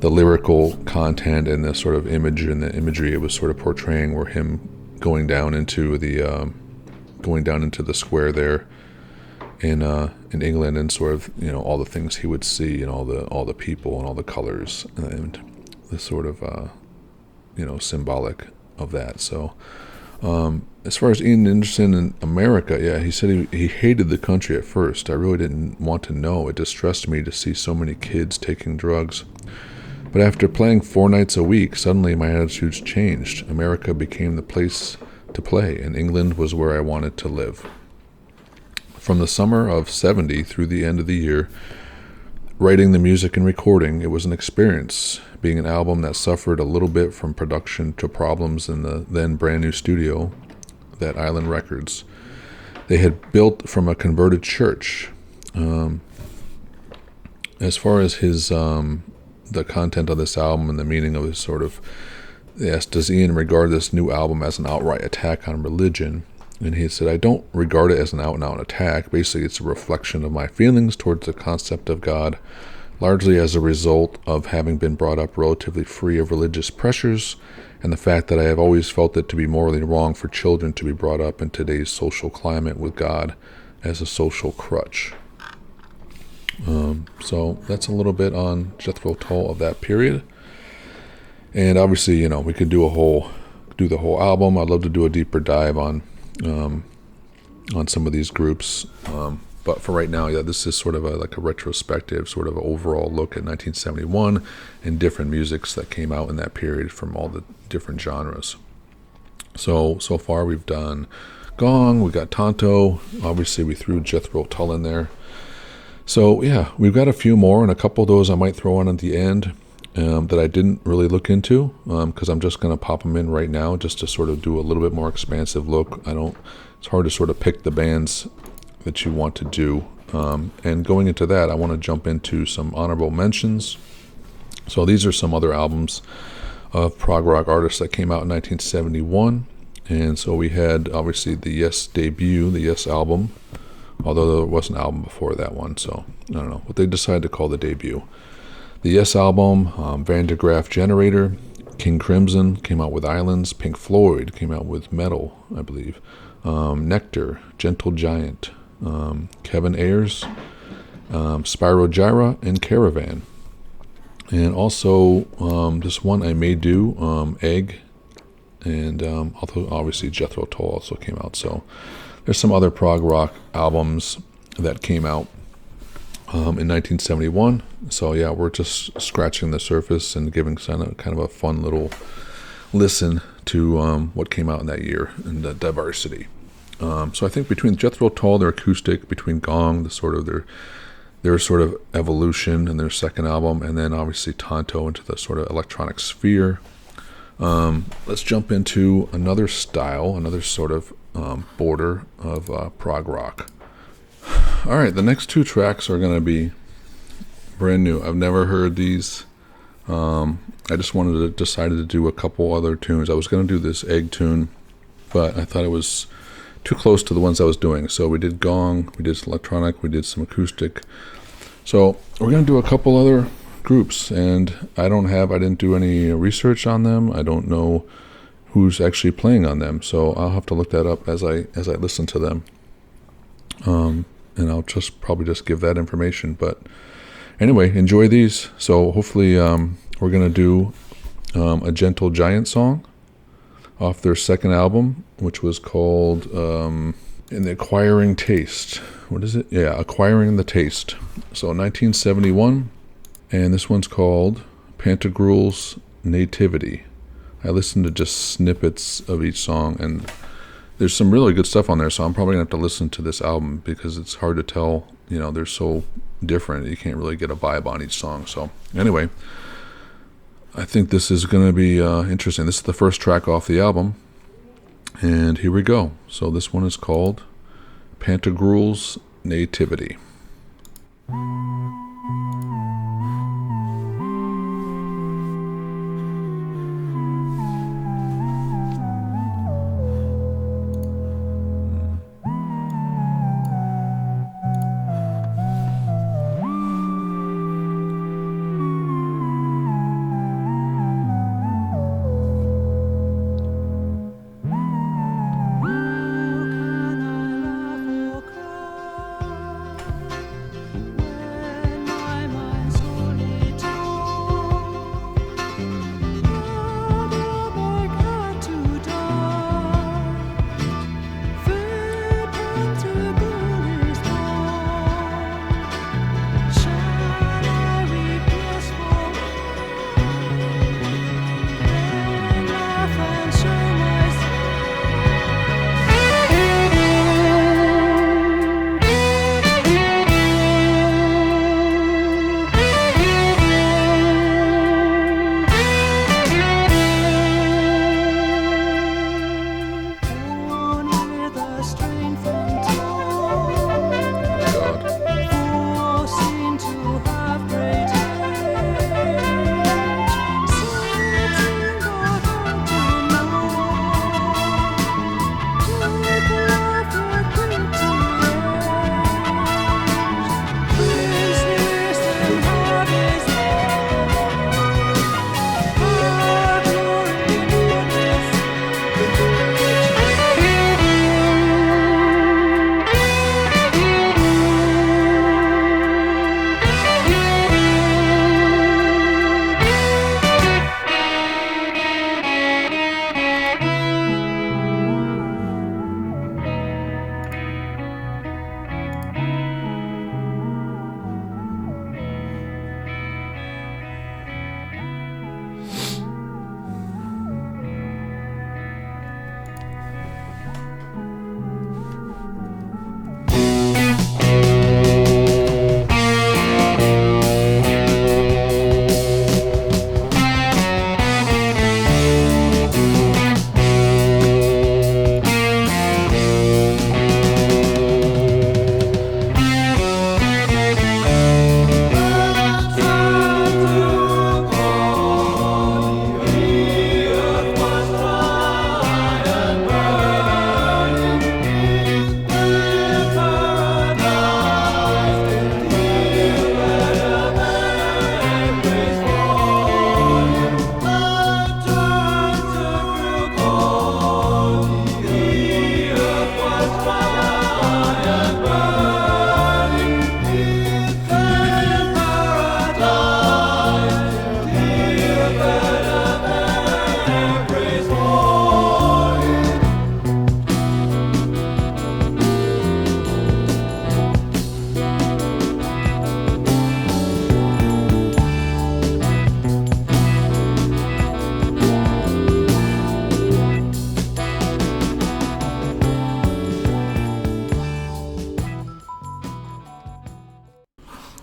S1: the lyrical content and the sort of image and the imagery it was sort of portraying were him going down into the square there in England, and sort of, you know, all the things he would see and all the people and all the colors and the sort of you know, symbolic of that. So as far as Ian Anderson in America, yeah, he said he hated the country at first. I really didn't want to know. It distressed me to see so many kids taking drugs. But after playing 4 nights a week, suddenly my attitudes changed. America became the place to play, and England was where I wanted to live. From the summer of 70 through the end of the year, writing the music and recording, it was an experience. Being an album that suffered a little bit from production to problems in the then brand new studio, that Island Records, they had built from a converted church. As far as his the content of this album and the meaning of his sort of, yes, does Ian regard this new album as an outright attack on religion? And he said, I don't regard it as an out-and-out attack. Basically, it's a reflection of my feelings towards the concept of God, largely as a result of having been brought up relatively free of religious pressures, and the fact that I have always felt it to be morally wrong for children to be brought up in today's social climate with God as a social crutch. So that's a little bit on Jethro Tull of that period. And obviously, you know, we could do the whole album. I'd love to do a deeper dive on some of these groups. But for right now, yeah, this is sort of like a retrospective, sort of overall look at 1971 and different musics that came out in that period from all the different genres. So far we've done Gong, we got Tonto, obviously we threw Jethro Tull in there. So yeah, we've got a few more, and a couple of those I might throw on at the end that I didn't really look into, because I'm just going to pop them in right now just to sort of do a little bit more expansive look. It's hard to sort of pick the bands that you want to do. And going into that, I want to jump into some honorable mentions. So these are some other albums of prog rock artists that came out in 1971. And so we had, obviously, the Yes debut, the Yes album, although there was an album before that one, so I don't know what they decided to call the debut. The Yes album, Van de Graaff Generator, King Crimson came out with Islands, Pink Floyd came out with Metal, I believe, Nektar, Gentle Giant, Kevin Ayers, Spyro Gyra, and Caravan. And also this one I may do, Egg, and although obviously Jethro Tull also came out. So there's some other prog rock albums that came out in 1971. So yeah, we're just scratching the surface and giving kind of a fun little listen to what came out in that year and the diversity. So I think between Jethro Tull, their acoustic, between Gong, the sort of their sort of evolution in their second album, and then obviously Tonto into the sort of electronic sphere. Let's jump into another style, another sort of border of prog rock. All right, the next 2 tracks are going to be brand new. I've never heard these. I just decided to do a couple other tunes. I was going to do this Egg tune, but I thought it was too close to the ones I was doing. So we did Gong, we did some electronic, we did some acoustic. So we're going to do a couple other groups, and I didn't do any research on them. I don't know who's actually playing on them, so I'll have to look that up as I listen to them. And I'll probably just give that information. But anyway, enjoy these. So hopefully we're going to do a Gentle Giant song off their second album, which was called In the Acquiring Taste. What is it? Yeah, Acquiring the Taste. So 1971, and this one's called Pantagruel's Nativity. I listened to just snippets of each song, and there's some really good stuff on there, so I'm probably going to have to listen to this album because it's hard to tell, they're so different. You can't really get a vibe on each song. So anyway, I think this is going to be interesting. This is the first track off the album, and here we go. So this one is called Pantagruel's Nativity.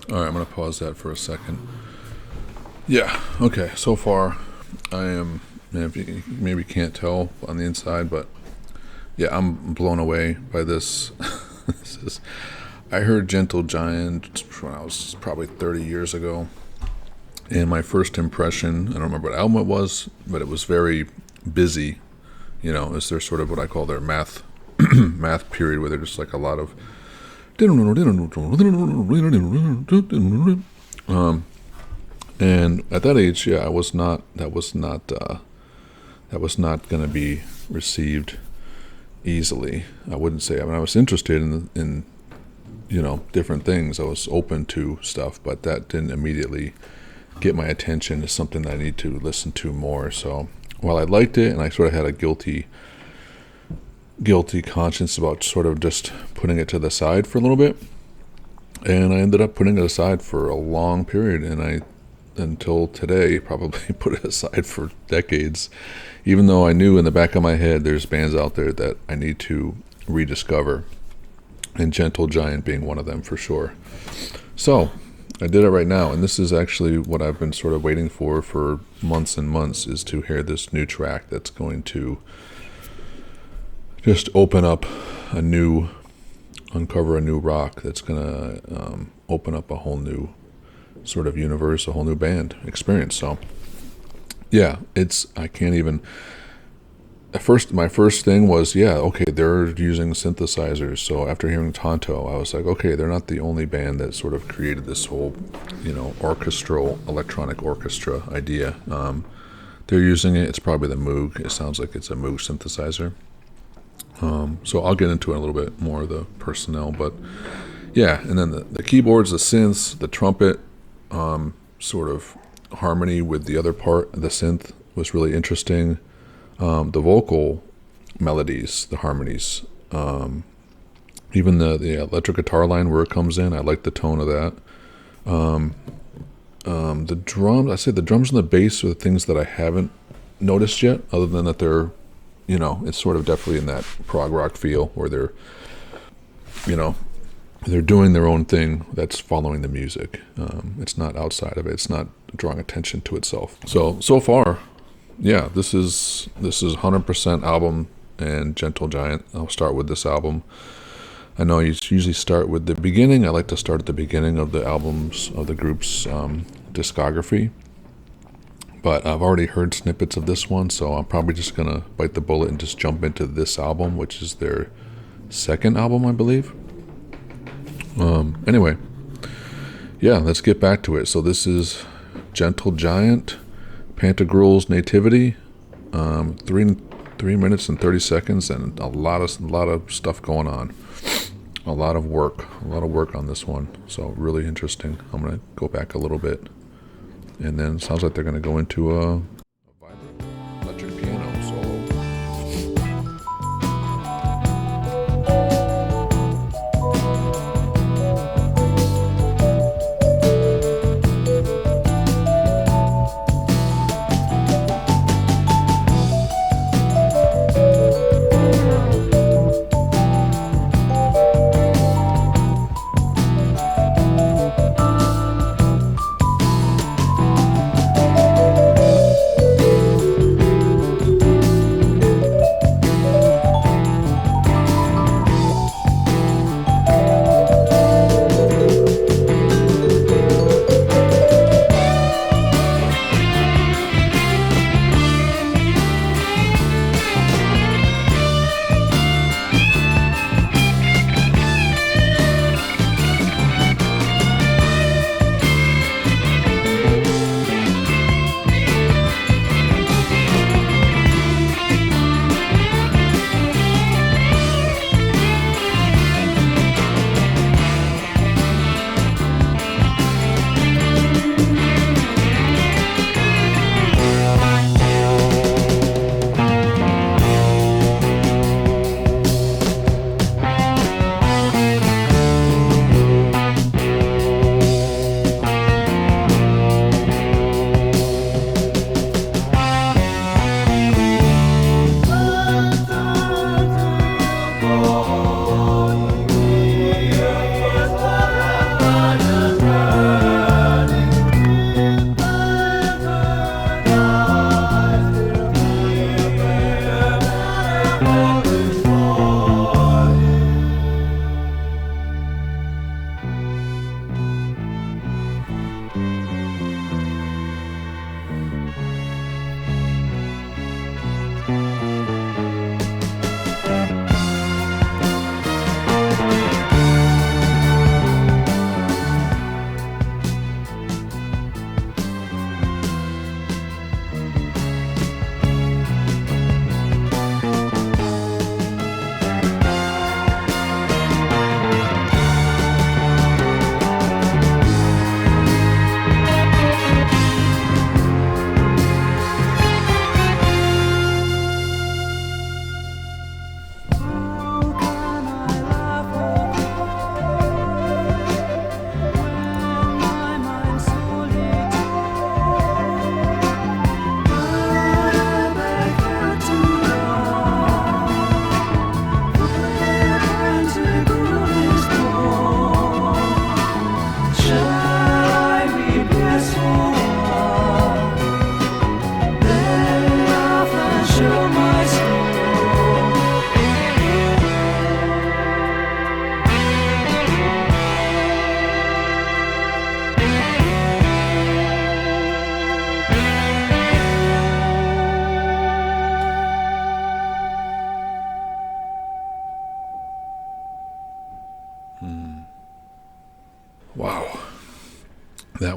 S1: All right, I'm going to pause that for a second. Yeah, okay, so far I am, if you maybe can't tell on the inside, but yeah, I'm blown away by this. I heard Gentle Giant when I was probably 30 years ago, and my first impression, I don't remember what album it was, but it was very busy. You know, is there sort of what I call their math period, where they're just like a lot of and at that age, yeah, that was not going to be received easily. I wouldn't say. I mean, I was interested in different things. I was open to stuff, but that didn't immediately get my attention as something that I need to listen to more. So while I liked it, and I sort of had a guilty conscience about sort of just putting it to the side for a little bit, and I ended up putting it aside for a long period, and until today, probably put it aside for decades, even though I knew in the back of my head there's bands out there that I need to rediscover, and Gentle Giant being one of them for sure. So I did it right now, and this is actually what I've been sort of waiting for months and months, is to hear this new track that's going to just uncover a new rock that's going to open up a whole new sort of universe, a whole new band experience. So yeah, I can't even, my first thing was, yeah, okay, they're using synthesizers. So after hearing Tonto, I was like, okay, they're not the only band that sort of created this whole, orchestral, electronic orchestra idea. They're using it. It's probably the Moog. It sounds like it's a Moog synthesizer. So I'll get into it a little bit more of the personnel, but yeah, and then the keyboards, the synths, the trumpet, sort of harmony with the other part of the synth was really interesting. The vocal melodies, the harmonies, even the electric guitar line where it comes in, I like the tone of that. The drums, I say the drums and the bass are the things that I haven't noticed yet, other than that they're, it's sort of definitely in that prog rock feel where they're, they're doing their own thing that's following the music. It's not outside of it. It's not drawing attention to itself. So far, yeah, this is 100% album and Gentle Giant. I'll start with this album. I know you usually start with the beginning. I like to start at the beginning of the albums, of the group's discography. But I've already heard snippets of this one, so I'm probably just going to bite the bullet and just jump into this album, which is their second album, I believe. Anyway, yeah, let's get back to it. So this is Gentle Giant, Pantagruel's Nativity, 3 minutes and 30 seconds, and a lot of stuff going on. A lot of work on this one. So really interesting. I'm going to go back a little bit. And then it sounds like they're going to go into a vibrant electric piano solo.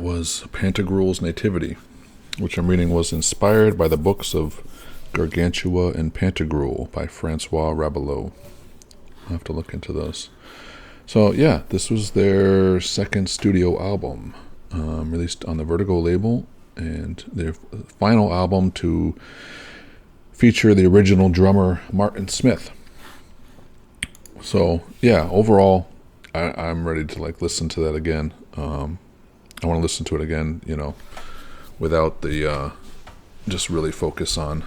S1: that was Pantagruel's Nativity, which I'm reading was inspired by the books of Gargantua and Pantagruel by Francois Rabelais. I'll have to look into those. So yeah, this was their second studio album, released on the Vertigo label, and their final album to feature the original drummer Martin Smith. So yeah, overall, I'm ready to listen to that again. I want to listen to it again, without the just really focus on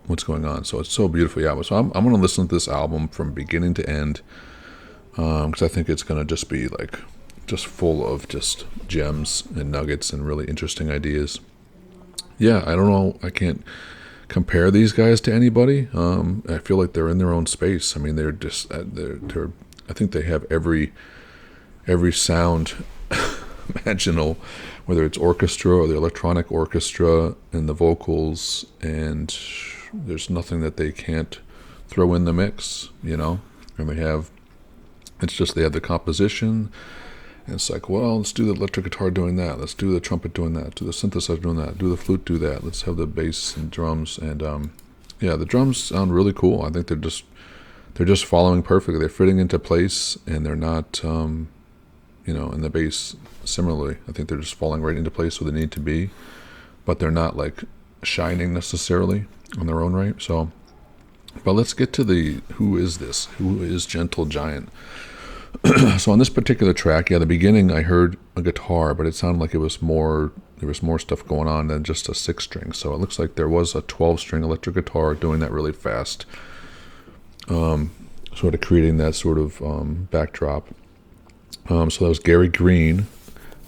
S1: what's going on. So it's so beautiful. Yeah, so I'm going to listen to this album from beginning to end, because I think it's going to just be just full of just gems and nuggets and really interesting ideas. Yeah, I don't know. I can't compare these guys to anybody. I feel like they're in their own space. I mean, they're just they're I think they have every sound imaginable, whether it's orchestra or the electronic orchestra and the vocals, and there's nothing that they can't throw in the mix, and they have the composition, and it's let's do the electric guitar doing that, let's do the trumpet doing that, do the synthesizer doing that, do the flute do that, let's have the bass and drums, and the drums sound really cool. I think they're just following perfectly. They're fitting into place, and they're not, and the bass similarly. I think they're just falling right into place where they need to be, but they're not shining necessarily on their own right. So, but let's get to who is this? Who is Gentle Giant? So on this particular track, the beginning I heard a guitar, but it sounded like there was more stuff going on than just a 6-string. So it looks like there was a 12-string electric guitar doing that really fast, sort of creating that sort of backdrop. So that was Gary Green,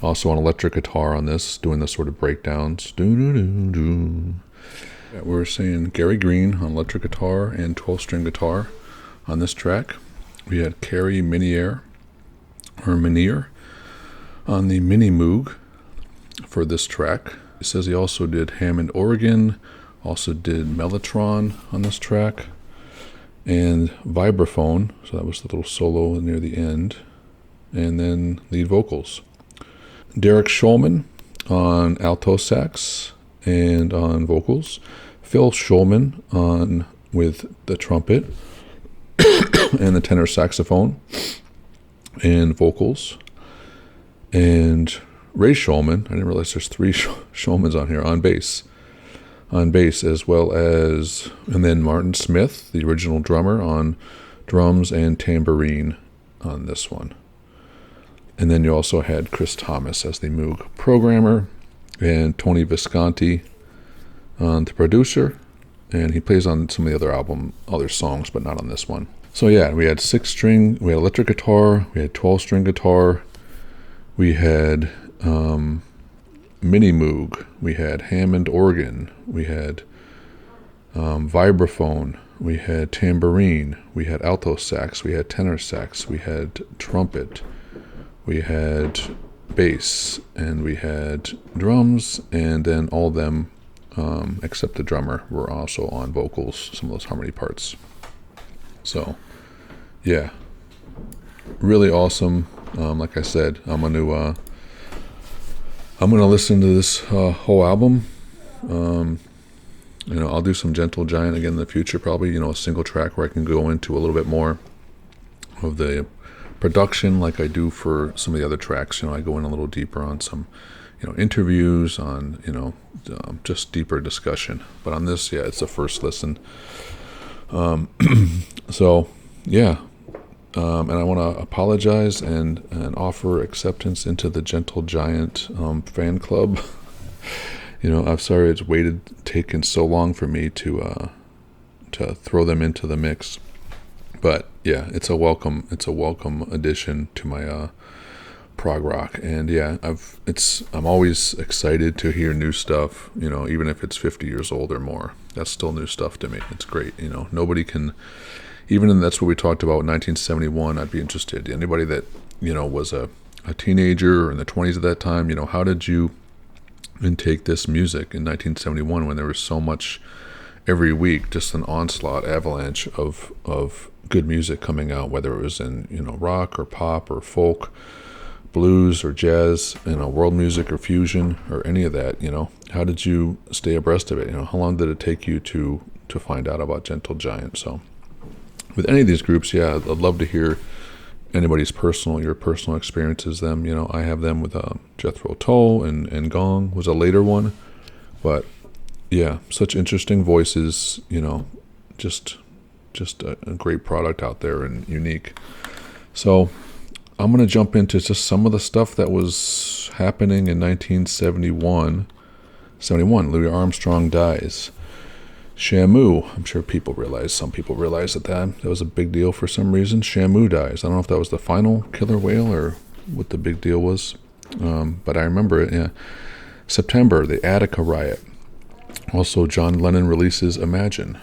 S1: also on electric guitar on this, doing the sort of breakdowns. Yeah, we were saying Gary Green on electric guitar and 12-string guitar on this track. We had Carrie Minier on the Mini Moog for this track. It says he also did Hammond organ, also did Mellotron on this track, and vibraphone, so that was the little solo near the end, and then lead vocals. Derek Shulman on alto sax and on vocals. Phil Shulman with the trumpet and the tenor saxophone and vocals. And Ray Shulman, I didn't realize there's 3 Shulmans on here, on bass, as well as, and then Martin Smith, the original drummer, on drums and tambourine on this one. And then you also had Chris Thomas as the Moog programmer, and Tony Visconti on the producer, and he plays on some of the other songs, but not on this one. So yeah, we had 6-string, we had electric guitar, we had 12-string guitar, we had Mini Moog, we had Hammond organ, we had vibraphone, we had tambourine, we had alto sax, we had tenor sax, we had trumpet, we had bass, and we had drums, and then all of them, except the drummer, were also on vocals, some of those harmony parts. So, yeah, really awesome. Like I said, I'm gonna listen to this whole album. I'll do some Gentle Giant again in the future, probably. A single track where I can go into a little bit more of the production, like I do for some of the other tracks. I go in a little deeper on some, interviews, on just deeper discussion. But on this, it's the first listen. So yeah, and I want to apologize and offer acceptance into the Gentle Giant fan club. I'm sorry it's taken so long for me to throw them into the mix. But yeah, it's a welcome addition to my prog rock, and yeah, I'm always excited to hear new stuff. Even if it's 50 years old or more, that's still new stuff to me. It's great. Nobody can. Even that's what we talked about in 1971. I'd be interested. Anybody that was a teenager or in the 20s at that time. How did you intake this music in 1971 when there was so much every week, just an avalanche of good music coming out, whether it was in rock or pop or folk, blues or jazz, world music or fusion or any of that, how did you stay abreast of it? How long did it take you to find out about Gentle Giant? So with any of these groups, yeah, I'd love to hear anybody's your personal experiences. Them, I have them with Jethro Tull and Gong was a later one, but yeah, such interesting voices. Just a great product out there and unique. So I'm gonna jump into just some of the stuff that was happening in 1971. Louis Armstrong dies. Shamu, I'm sure some people realize that was a big deal for some reason. Shamu dies. I don't know if that was the final killer whale or what the big deal was, but I remember it, yeah. September, the Attica riot. Also, John Lennon releases Imagine.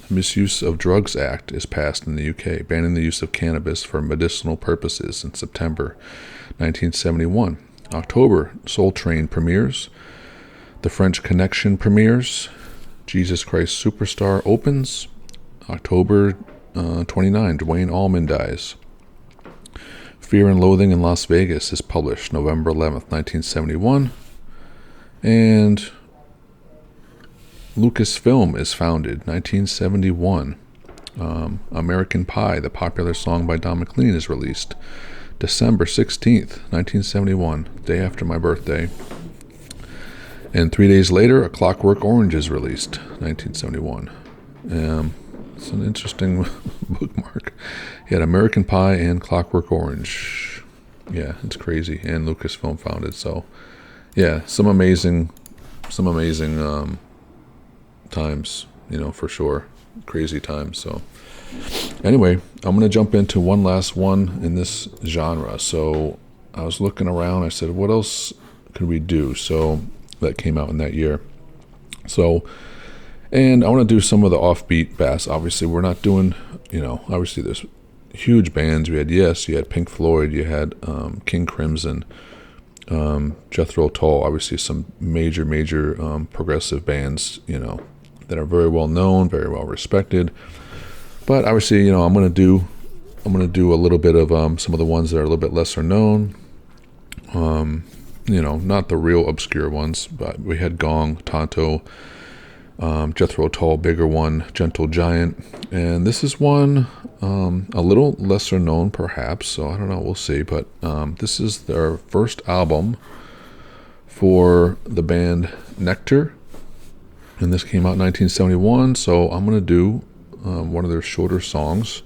S1: Misuse of Drugs Act is passed in the UK, banning the use of cannabis for medicinal purposes in September 1971. October, Soul Train premieres. The French Connection premieres. Jesus Christ Superstar opens. October 29, Dwayne Allman dies. Fear and Loathing in Las Vegas is published November 11th, 1971. And Lucasfilm is founded 1971. American Pie, the popular song by Don McLean, is released December 16th, 1971, day after my birthday. And 3 days later, A Clockwork Orange is released, 1971. It's an interesting bookmark. You had American Pie and Clockwork Orange. Yeah, it's crazy. And Lucasfilm founded. So, yeah, some amazing times, for sure. Crazy times. So, anyway, I'm going to jump into one last one in this genre. So, I was looking around. I said, what else could we do? So, that came out in that year. So, and I want to do some of the offbeat bass. Obviously, we're not doing, obviously there's huge bands. We had Yes, you had Pink Floyd, you had King Crimson, Jethro Tull, obviously some major progressive bands, that are very well known, very well respected. But obviously, I'm gonna do a little bit of some of the ones that are a little bit lesser known. Not the real obscure ones, but we had Gong, Tonto, Jethro Tull, bigger one, Gentle Giant, and this is one a little lesser known perhaps, so I don't know, we'll see, but this is their first album for the band Nektar, and this came out in 1971, so I'm going to do one of their shorter songs,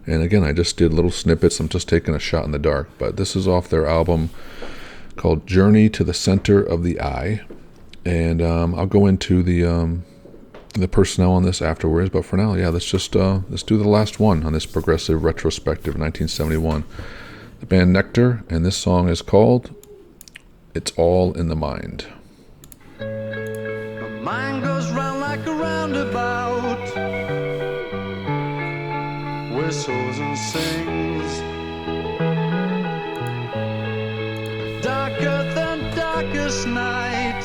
S1: and again, I just did little snippets, I'm just taking a shot in the dark, but this is off their album called Journey to the Center of the Eye, and I'll go into the personnel on this afterwards, but for now, yeah, let's do the last one on this progressive retrospective 1971. The band Nektar, and this song is called It's All in the Mind.
S3: My mind goes round like a roundabout, whistles and sings, darker than darkest night,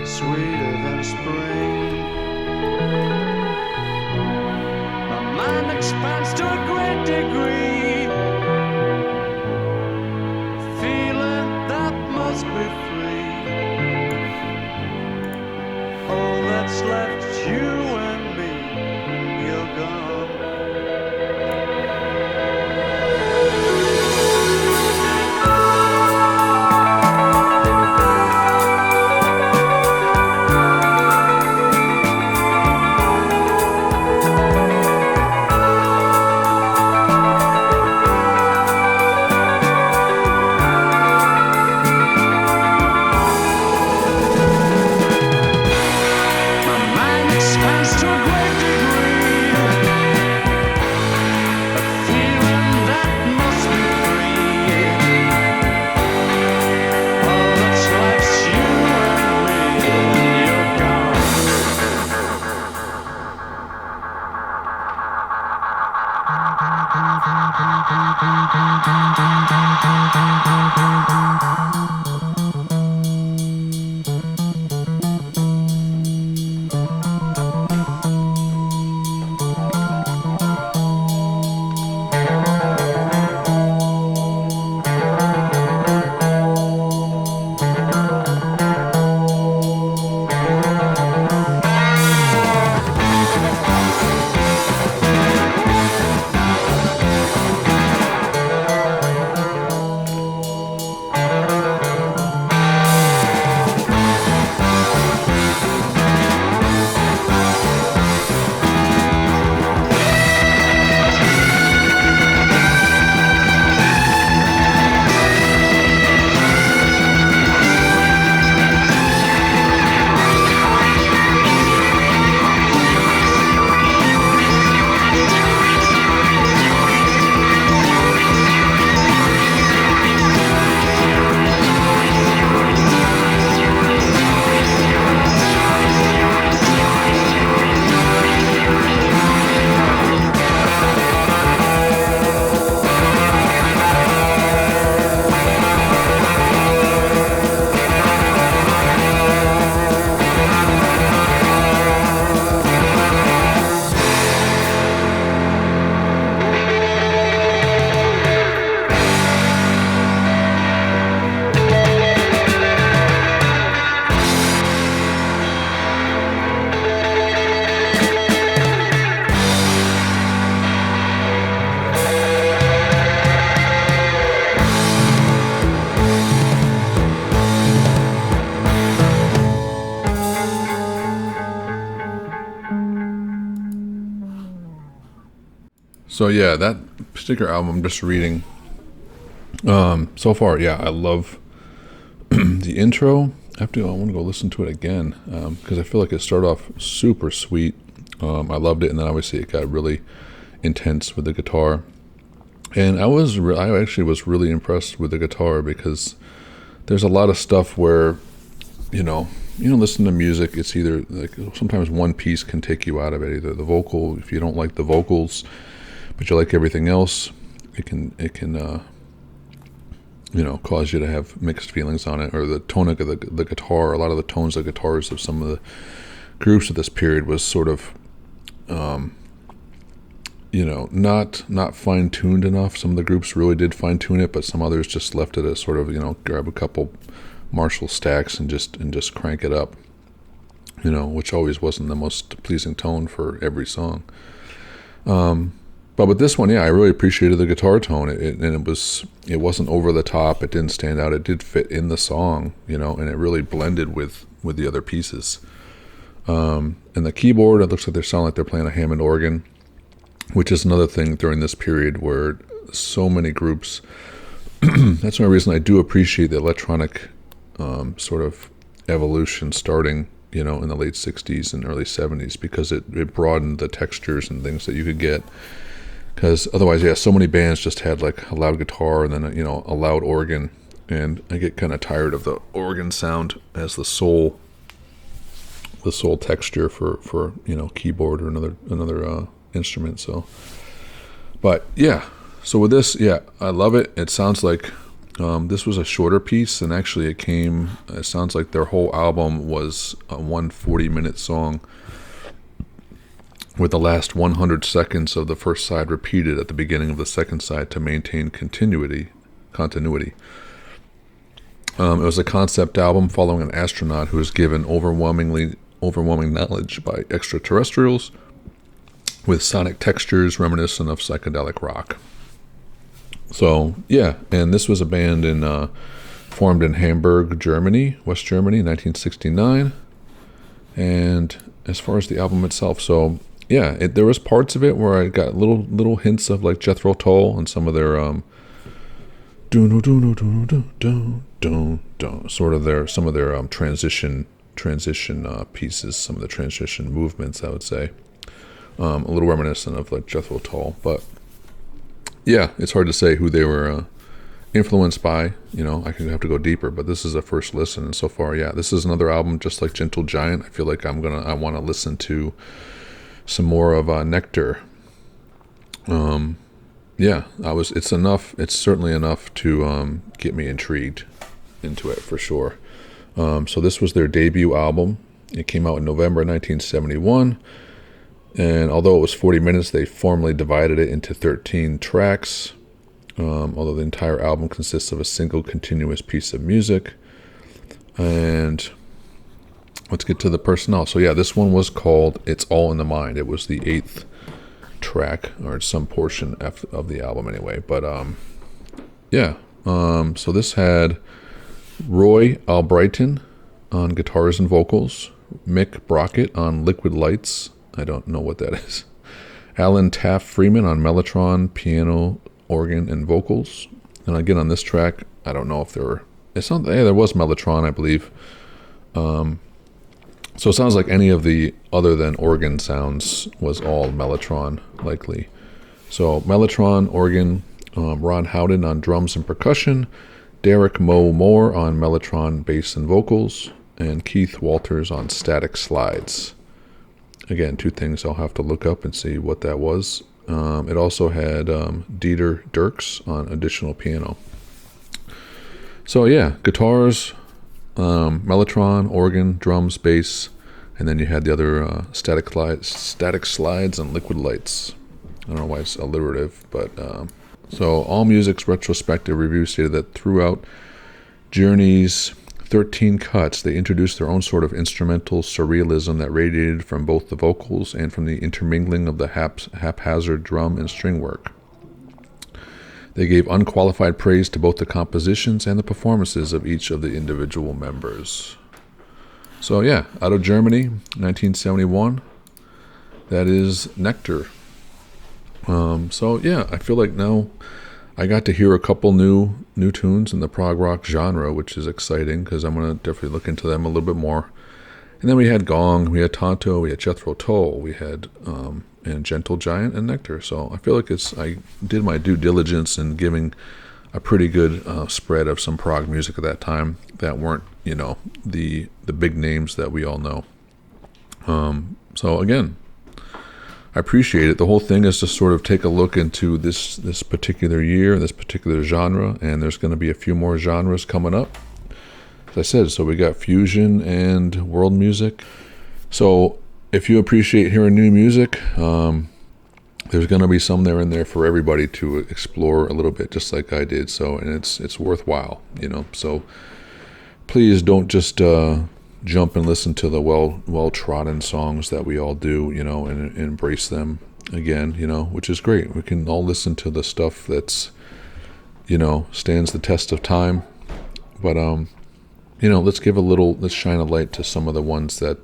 S3: sweeter than spring. My mind expands to a great degree, feeling that must be free. All that's left, you and me, you're gone.
S1: So yeah, that particular album I'm just reading. So far, yeah, I love the intro. I want to go listen to it again because I feel like it started off super sweet. I loved it, and then obviously it got really intense with the guitar. And I actually was really impressed with the guitar because there's a lot of stuff where, listen to music. It's either like sometimes one piece can take you out of it. Either the vocal, if you don't like the vocals, but you like everything else, it can cause you to have mixed feelings on it. Or the tonic of the guitar, a lot of the tones of guitars of some of the groups of this period was sort of, not fine-tuned enough. Some of the groups really did fine-tune it, but some others just left it as sort of, grab a couple Marshall stacks and just crank it up, which always wasn't the most pleasing tone for every song. But with this one, yeah, I really appreciated the guitar tone. It wasn't over the top. It didn't stand out. It did fit in the song, and it really blended with the other pieces. And the keyboard, it looks like they sound like they're playing a Hammond organ, which is another thing during this period where so many groups. That's one reason I do appreciate the electronic sort of evolution starting, in the late 60s and early 70s, because it broadened the textures and things that you could get. Because otherwise, yeah, so many bands just had like a loud guitar and then a loud organ, and I get kind of tired of the organ sound as the sole texture for keyboard or another instrument. So, but yeah, so with this, yeah, I love it. It sounds like this was a shorter piece, and actually it sounds like their whole album was a 140-minute song, with the last 100 seconds of the first side repeated at the beginning of the second side to maintain continuity. It was a concept album following an astronaut who was given overwhelming knowledge by extraterrestrials, with sonic textures reminiscent of psychedelic rock. So yeah, and this was a band formed in Hamburg, Germany, West Germany, 1969. And as far as the album itself, so yeah, there was parts of it where I got little hints of like Jethro Tull and some of their some of their transition pieces, some of the transition movements, I would say, a little reminiscent of like Jethro Tull. But yeah, it's hard to say who they were influenced by. I could have to go deeper, but this is a first listen, and so far, yeah, this is another album just like Gentle Giant. I feel like I want to listen to some more of Nektar. It's certainly enough to get me intrigued into it for sure. So this was their debut album. It came out in November 1971, and although it was 40 minutes, they formally divided it into 13 tracks, although the entire album consists of a single continuous piece of music. And let's get to the personnel. So yeah, this one was called It's All in the Mind. It was the 8th track, or some portion of the album anyway. But so this had Roy Albrighton on guitars and vocals, Mick Brockett on liquid lights, I don't know what that is, Alan Taft Freeman on mellotron, piano, organ, and vocals. And again, on this track, I don't know if there was mellotron, I believe. So it sounds like any of the other than organ sounds was all mellotron, likely. So mellotron, organ, Ron Howden on drums and percussion, Derek Moe Moore on mellotron, bass, and vocals, and Keith Walters on static slides. Again, 2 things I'll have to look up and see what that was. It also had Dieter Dirks on additional piano. So yeah, guitars, mellotron, organ, drums, bass, and then you had the other static slides and liquid lights. I don't know why it's alliterative, but so AllMusic's retrospective review stated that throughout Journey's 13 cuts, they introduced their own sort of instrumental surrealism that radiated from both the vocals and from the intermingling of the haphazard drum and string work. They gave unqualified praise to both the compositions and the performances of each of the individual members. So yeah, out of Germany, 1971, that is Nektar. So yeah, I feel like now I got to hear a couple new tunes in the prog rock genre, which is exciting because I'm gonna definitely look into them a little bit more. And then we had Gong, we had TONTO, we had Jethro Tull, we had and Gentle Giant and Nektar. So I feel like I did my due diligence in giving a pretty good spread of some prog music at that time that weren't, the big names that we all know. So again, I appreciate it. The whole thing is to sort of take a look into this particular year, this particular genre, and there's going to be a few more genres coming up. As I said, so we got fusion and world music. So if you appreciate hearing new music, there's going to be some there in there for everybody to explore a little bit, just like I did. So, and it's worthwhile, So please don't just jump and listen to the well-trodden songs that we all do, and embrace them again, which is great. We can all listen to the stuff that's, stands the test of time. But let's shine a light to some of the ones that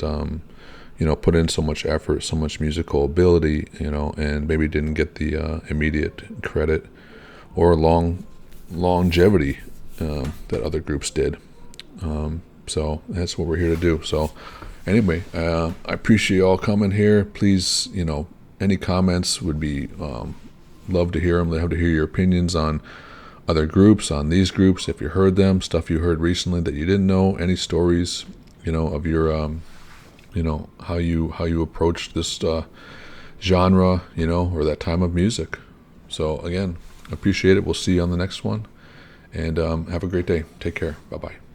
S1: put in so much effort, so much musical ability, and maybe didn't get the immediate credit or longevity that other groups did. So that's what we're here to do. So anyway, I appreciate you all coming here. Please, any comments would be love to hear them. Love to hear your opinions on other groups, on these groups, if you heard them, stuff you heard recently that you didn't know, any stories, of your how you approached this genre, or that time of music. So again, appreciate it. We'll see you on the next one, and have a great day. Take care. Bye-bye.